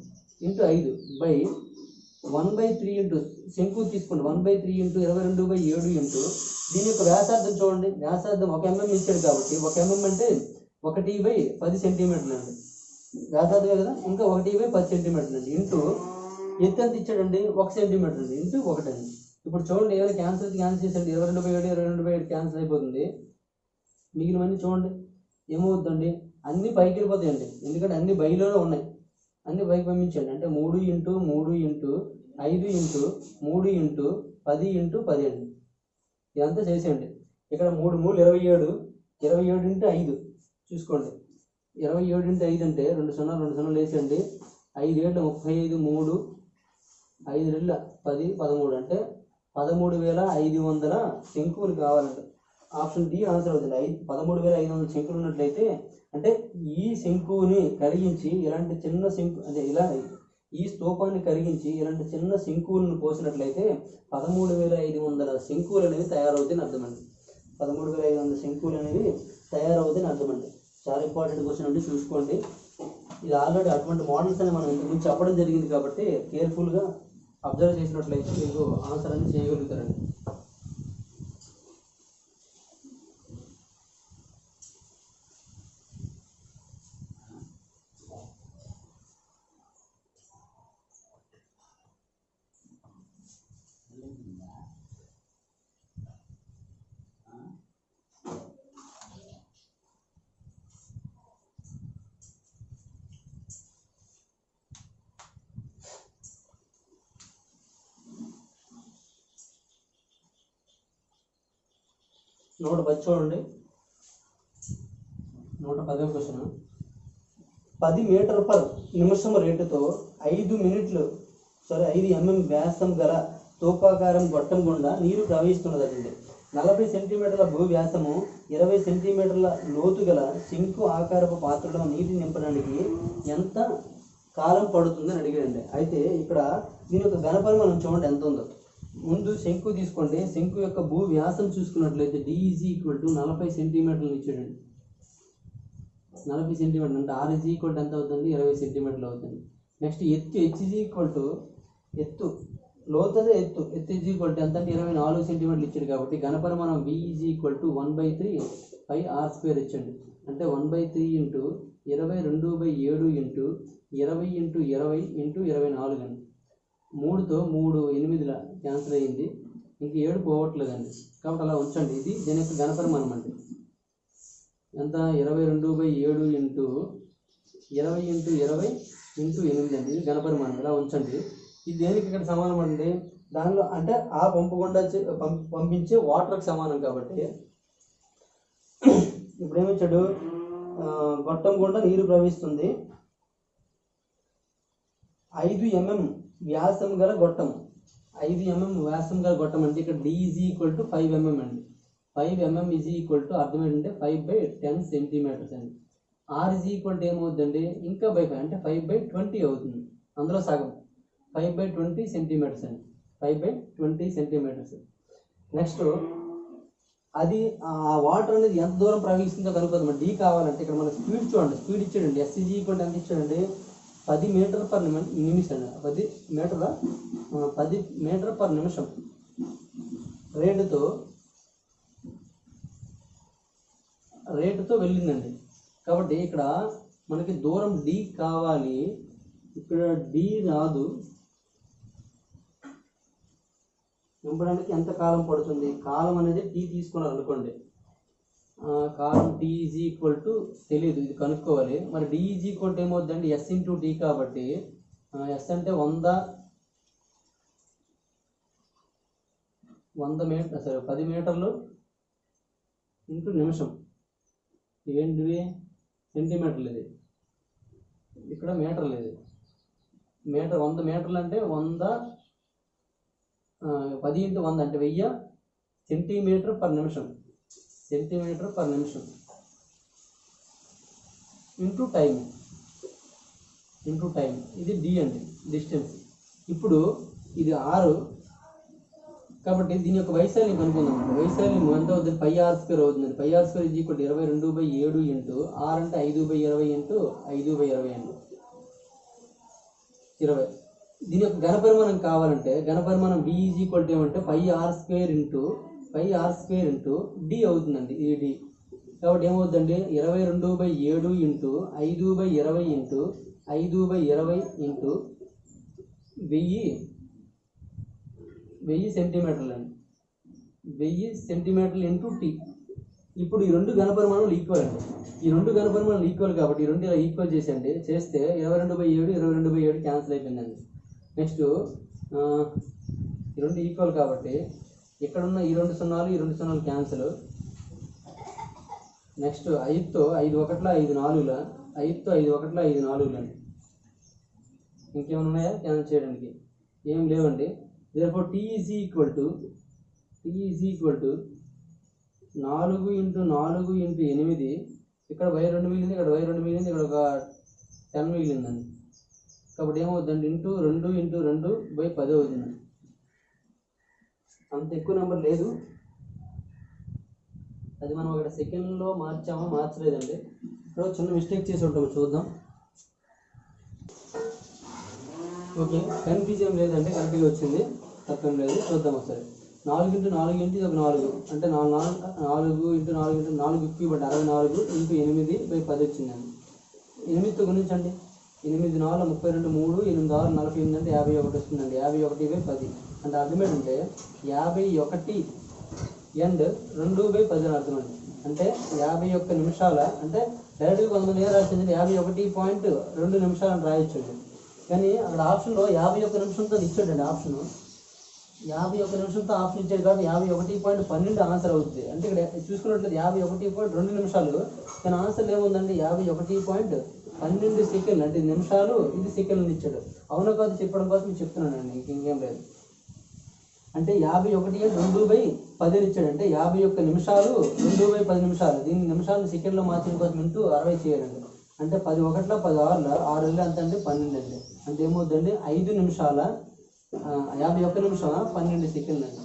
ఇంటూ 5/1/3 ఇంటూ శంకు తీసుకోండి. 1/3 ఇంటూ 22/7 ఇంటూ దీని యొక్క వ్యాసార్థం చూడండి. వ్యాసార్థం 1 mm ఇచ్చాడు కాబట్టి 1 mm అంటే 1/10 సెంటీమీటర్లు అండి. వ్యాసార్థమే కదా, ఇంకా 1/10 సెంటీమీటర్లు అండి. ఇంటూ ఎత్తు ఎంత ఇచ్చాడండి, 1 సెంటీమీటర్ అండి, ఇంటూ 1 అండి. ఇప్పుడు చూడండి, ఏదైనా క్యాన్సిల్ చేసండి. 22/7 క్యాన్సిల్ అయిపోతుంది. మిగిలినవన్నీ చూడండి ఏమవుతుందండి, అన్ని పైకి వెళ్ళిపోతాయండి. ఎందుకంటే అన్ని బయలులో ఉన్నాయి, అన్ని పైకి పంపించండి. అంటే 3 into 3 into 5 into 3 into 10 into 10 అండి. ఇదంతా చేసేయండి. ఇక్కడ 3 3 27 ఇంటూ 5 చూసుకోండి. 27 ఇంటూ 5 అంటే 2 0 వేసేయండి. 5 7 35 3 5 2 10 13 అంటే 13,500 శంకువులు కావాలండి. ఆప్షన్ డి ఆన్సర్ అవుతుంది. 13,500 శంకులు ఉన్నట్లయితే అంటే ఈ శంకువుని కరిగించి ఇలాంటి చిన్న శంకు అంటే ఈ స్తూపాన్ని కరిగించి ఇలాంటి చిన్న శంకువులను పోసినట్లయితే 13,500 శంకువులు అనేవి తయారవుతాయని అర్థమండి. 13,500 శంకువులు అనేవి తయారవుతాయని అర్థమండి. చాలా ఇంపార్టెంట్ క్వశ్చన్ అండి, చూసుకోండి. ఇది ఆల్రెడీ అటువంటి మోడల్స్ అని మనం ఇంతకుముందు చెప్పడం జరిగింది కాబట్టి కేర్ఫుల్గా అబ్జర్వ్ చేసినట్లయితే మీకు ఆన్సర్ అనేది చేయగలుగుతారండి. 110 చూడండి, 110వ క్వశ్చన్. 10 మీటర్ పర్ నిమిషం రేటుతో 5 mm వ్యాసం గల స్తూపాకారం గొట్టం గుండా నీరు ప్రవహిస్తున్నదండి. 40 సెంటీమీటర్ల భూ వ్యాసము 20 సెంటీమీటర్ల లోతు గల శంకు ఆకారపు పాత్రలో నీటి నింపడానికి ఎంత కాలం పడుతుందని అడిగాడండి. అయితే ఇక్కడ దీని యొక్క ఘనపరిమాణం చూడండి ఎంత ఉందో. ముందు శంకు తీసుకోండి. శంకు యొక్క భూ వ్యాసం చూసుకున్నట్లయితే D = 40 సెంటీమీటర్లు ఇచ్చాడండి. 40 సెంటీమీటర్లు అంటే R = ఎంత అవుతుంది? 20 సెంటీమీటర్లు అవుతుంది. నెక్స్ట్ ఎత్తు ఎత్తు లోతు అదే ఎత్తు ఎంత అంటే 24 సెంటీమీటర్లు ఇచ్చాడు కాబట్టి ఘనపరిమాణం V = 1/3 πr² ఇచ్చండి. అంటే 1/3 × 22/7 × 20 × 20 × 24 అండి. 3తో 3 8ల క్యాన్సిల్ అయ్యింది, ఇంక 7 పోవట్లేదండి కాబట్టి అలా ఉంచండి. ఇది దీని యొక్క ఘనపరిమాణం అండి. ఎంత? 22/7 × 20 × 20 × 8 అండి. ఇది ఘనపరిమాణం. ఇలా ఉంచండి. ఇది దేనికి ఇక్కడ సమానం అండి? దానిలో అంటే ఆ పంపు గుండా పంపించే వాటర్కి సమానం కాబట్టి ఇప్పుడు ఏమిచ్చాడు? గొట్టం గుండా నీరు ప్రవహిస్తుంది. 5 mm వ్యాసం గల గొట్టం. 5 mm వ్యాసం గల గొట్టం అంటే ఇక్కడ D = 5 mm అండి. 5 mm అర్థం ఏంటంటే 5/10 సెంటీమీటర్స్ అండి. R ఏమవుతుందండి? ఇంకా 5 అంటే 5/20 అవుతుంది. అందులో సగం 5/20 సెంటీమీటర్స్ అండి. 5/20 సెంటీమీటర్స్. నెక్స్ట్ అది ఆ వాటర్ అనేది ఎంత దూరం ప్రవహిస్తుందో కనుక్కోదు. మరి D కావాలంటే ఇక్కడ మన స్పీడ్ చూడండి. స్పీడ్ ఇచ్చాడండి. S = ఎంత ఇచ్చాడండి? 10 మీటర్ పర్ నిమిషం అండి. 10 మీటర్ పర్ నిమిషం రేటుతో వెళ్ళిందండి. కాబట్టి ఇక్కడ మనకి దూరం D కావాలి. ఇక్కడ D రాదు. నింపడానికి ఎంత కాలం పడుతుంది? కాలం అనేది T తీసుకున్నారు అనుకోండి. కాలం T = తెలియదు, ఇది కనుక్కోవాలి. మరి D = ఏమవుతుందండి? S × T కాబట్టి S అంటే 100 మీటర్ 10 మీటర్లు ఇంటూ నిమిషం. ఇవేంటివి? సెంటీమీటర్లు. ఇది ఇక్కడ మీటర్లు. ఇది మీటర్. 100 మీటర్లు అంటే 10 × 100 అంటే 1000 సెంటీమీటర్ పర్ నిమిషం. సెంటీమీటర్ పర్ నిమిషం ఇంటూ టైం. ఇది D అండి, డిస్టెన్స్. ఇప్పుడు ఇది 6 కాబట్టి దీని యొక్క వైశాల్యం కనుక్కుందాం. వైశాల్యం ఎంత అవుతుంది? πr² అవుతుంది. πr² = 22/7 × R అంటే 5/20 × 5/20 అండి. 20. దీని యొక్క ఘనపరిమాణం కావాలంటే ఘనపరిమాణం V = ఏమంటే πr² × D అవుతుందండి. ఇది D. కాబట్టి ఏమవుతుందండి? 22/7 × 5/20 × 5/20 × 1000 సెంటీమీటర్లు అండి. 1000 సెంటీమీటర్లు ఇంటూ T. ఇప్పుడు ఈ రెండు ఘనపరిమాణాలు ఈక్వల్ అండి. ఈ రెండు ఘనపరిమాణాలు ఈక్వల్ కాబట్టి ఈ రెండు ఇలా ఈక్వల్ చేస్తే 22/7 క్యాన్సిల్ అయిపోయిందండి. నెక్స్ట్ ఈ రెండు ఈక్వల్ కాబట్టి ఇక్కడున్న ఈ 2 సున్నాలు క్యాన్సిల్. నెక్స్ట్ 5తో 5 1 5 4 5తో 5 1 5 4 అండి. ఇంకేమైనా ఉన్నాయా క్యాన్సిల్ చేయడానికి? ఏం లేవండి. therefore T = 4 × 4 × 8. ఇక్కడ y2 మిగిలింది, ఇక్కడ y2 మిగిలింది, ఇక్కడ ఒక 10 మిగిలిందండి. కాబట్టి ఏమవుతుందండి? ఇంటూ 2 × 2/10 అవుతుంది. అంత ఎక్కువ నెంబర్ లేదు. అది మనం అక్కడ సెకండ్లో మార్చలేదండి. ఇక్కడ చిన్న మిస్టేక్ చేసి ఉంటాము, చూద్దాం. ఓకే, కన్ఫ్యూజన్ లేదంటే కరెక్ట్గా వచ్చింది, తప్పేం లేదు. చూద్దాం ఒకసారి. 4 × 4 × ఇది ఒక 4 అంటే 4 × 4 × 4 క్యూబ్ అంటే 64 × 8/10 వచ్చిందండి. 8తో గుణించండి. 8 4 32 3 8 6 48 అంటే 51 వస్తుందండి. 51/10 అంటే అర్థం ఏంటంటే 51 అండ్ 2/10 అని అర్థం అండి. అంటే 51 నిమిషాల అంటే డైరెక్ట్గా కొంతమంది ఏం రాసింది 51.2 నిమిషాలు అని రాయొచ్చండి. కానీ అక్కడ ఆప్షన్లో 51 నిమిషంతో ఇచ్చాడండి. ఆప్షను 51 నిమిషంతో ఆప్షన్ ఇచ్చాడు కాబట్టి 51.12 ఆన్సర్ అవుతుంది. అంటే ఇక్కడ చూసుకున్నట్లయితే 51.2 నిమిషాలు, కానీ ఆన్సర్ ఏముందండి 51.12 సెకండ్లు, అంటే నిమిషాలు, ఇది సెకండ్లు ఇచ్చాడు. అవునా కాదు చెప్పడం కోసం చెప్తున్నానండి, ఇంకేం లేదు. అంటే 51/2/10 ఇచ్చాడు, అంటే 51 నిమిషాలు 2/10 నిమిషాలు. దీన్ని నిమిషాలు సెకండ్లో మార్చిన కోసం ఇంటూ 60 చేయాలండి. అంటే 10 ఒకట్ల 10 ఆరుల 6 ఎంత అండి 12 అండి. అంటే ఏమవుతుందండి 5 నిమిషాల 51 నిమిషం 12 సెకండ్లు అండి.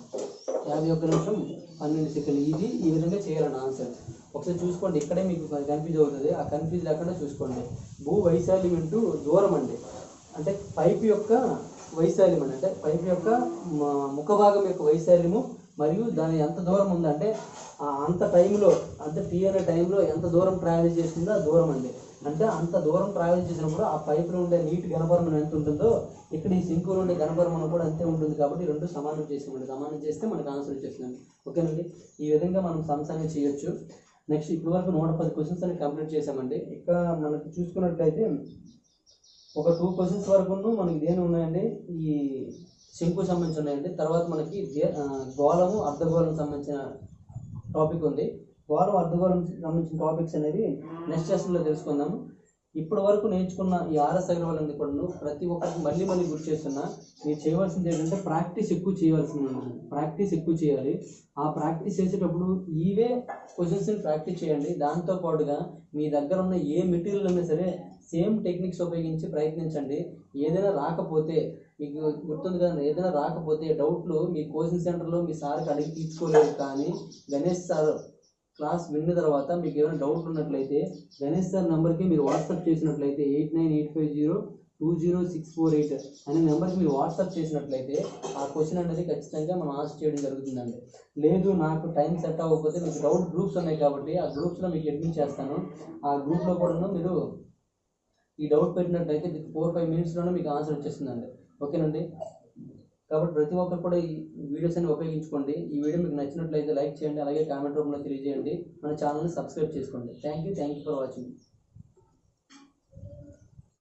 51 నిమిషం 12 సెకండ్లు. ఇది ఈ విధంగా చేయాలండి ఆన్సర్. ఒకసారి చూసుకోండి, ఇక్కడే మీకు కన్ఫ్యూజ్ అవుతుంది. ఆ కన్ఫ్యూజ్ లేకుండా చూసుకోండి. భూ వైశాల్యం ఇంటూ దూరం అండి. అంటే పైపు యొక్క వైశాల్యం అండి, అంటే పైపు యొక్క ముఖభాగం యొక్క వైశాల్యము మరియు దాని ఎంత దూరం ఉందంటే అంత టైంలో, అంటే టీ అనే టైంలో ఎంత దూరం ట్రావెల్ చేసిందో ఆ దూరం అండి. అంటే అంత దూరం ట్రావెల్ చేసినప్పుడు ఆ పైపులో ఉండే నీటి ఘనపరిమాణం ఎంత ఉంటుందో ఇక్కడ ఈ సింకులో ఉండే ఘనపరిమాణం కూడా అంతే ఉంటుంది. కాబట్టి రెండు సమానం చేసామండి. సమానం చేస్తే మనకు ఆన్సర్ వచ్చేస్తుందండి. ఓకేనండి, ఈ విధంగా మనం సమ్స్ అనేది చేయొచ్చు. నెక్స్ట్ ఇప్పటి వరకు 110 క్వశ్చన్స్ అని కంప్లీట్ చేసామండి. ఇక్కడ మనకు చూసుకున్నట్లయితే ఒక 2 క్వశ్చన్స్ వరకు మనకి దేని ఉన్నాయండి, ఈ శంకు సంబంధించి ఉన్నాయండి. తర్వాత మనకి గోళము అర్ధగోళం సంబంధించిన టాపిక్ ఉంది. గోళం అర్ధగోళం సంబంధించిన టాపిక్స్ అనేది నెక్స్ట్ సెషన్లో తెలుసుకుందాము. ఇప్పటి వరకు నేర్చుకున్న ఈ ఆర్ఎస్ అగర్వాల్ అనేది కూడా ప్రతి ఒక్కరికి మళ్ళీ గుర్తు చేస్తున్నా. మీరు చేయవలసింది ఏంటంటే ప్రాక్టీస్ ఎక్కువ చేయవలసింది. ప్రాక్టీస్ ఎక్కువ చేయాలి. ఆ ప్రాక్టీస్ చేసేటప్పుడు ఇవే క్వశ్చన్స్ని ప్రాక్టీస్ చేయండి. దాంతోపాటుగా మీ దగ్గర ఉన్న ఏ మెటీరియల్ అయినా సరే సేమ్ టెక్నిక్స్ ఉపయోగించి ప్రయత్నించండి. ఏదైనా రాకపోతే మీకు గుర్తుంది కదా, ఏదైనా రాకపోతే డౌట్లు మీ కోచింగ్ సెంటర్లో మీ సార్కి అడిగి తీసుకోలేదు. కానీ గణేష్ సార్ క్లాస్ విన్న తర్వాత మీకు ఏమైనా డౌట్ ఉన్నట్లయితే గణేష్ సార్ నెంబర్కి మీరు వాట్సాప్ చేసినట్లయితే 8985020648 అనే నెంబర్కి మీరు వాట్సాప్ చేసినట్లయితే ఆ క్వశ్చన్ అనేది ఖచ్చితంగా మనం ఆన్సర్ చేయడం జరుగుతుందండి. లేదు నాకు టైం సెట్ అవ్వకపోతే మీకు డౌట్ గ్రూప్స్ ఉన్నాయి కాబట్టి ఆ గ్రూప్స్లో మీకు అడ్మిట్ చేస్తాను. ఆ గ్రూప్లో కూడా మీరు ఈ డౌట్ పెట్టినట్లయితే 4-5 మినిట్స్లోనే మీకు ఆన్సర్ వచ్చేస్తుందండి. ఓకేనండి, కాబట్టి ప్రతి ఒక్కరు కూడా ఈ వీడియోస్ అన్ని ఉపయోగించుకోండి. ఈ వీడియో మీకు నచ్చినట్లయితే లైక్ చేయండి, అలాగే కామెంట్ రూపంలో తెలియజేయండి. మన ఛానల్ని సబ్స్క్రైబ్ చేసుకోండి. Thank you for watching.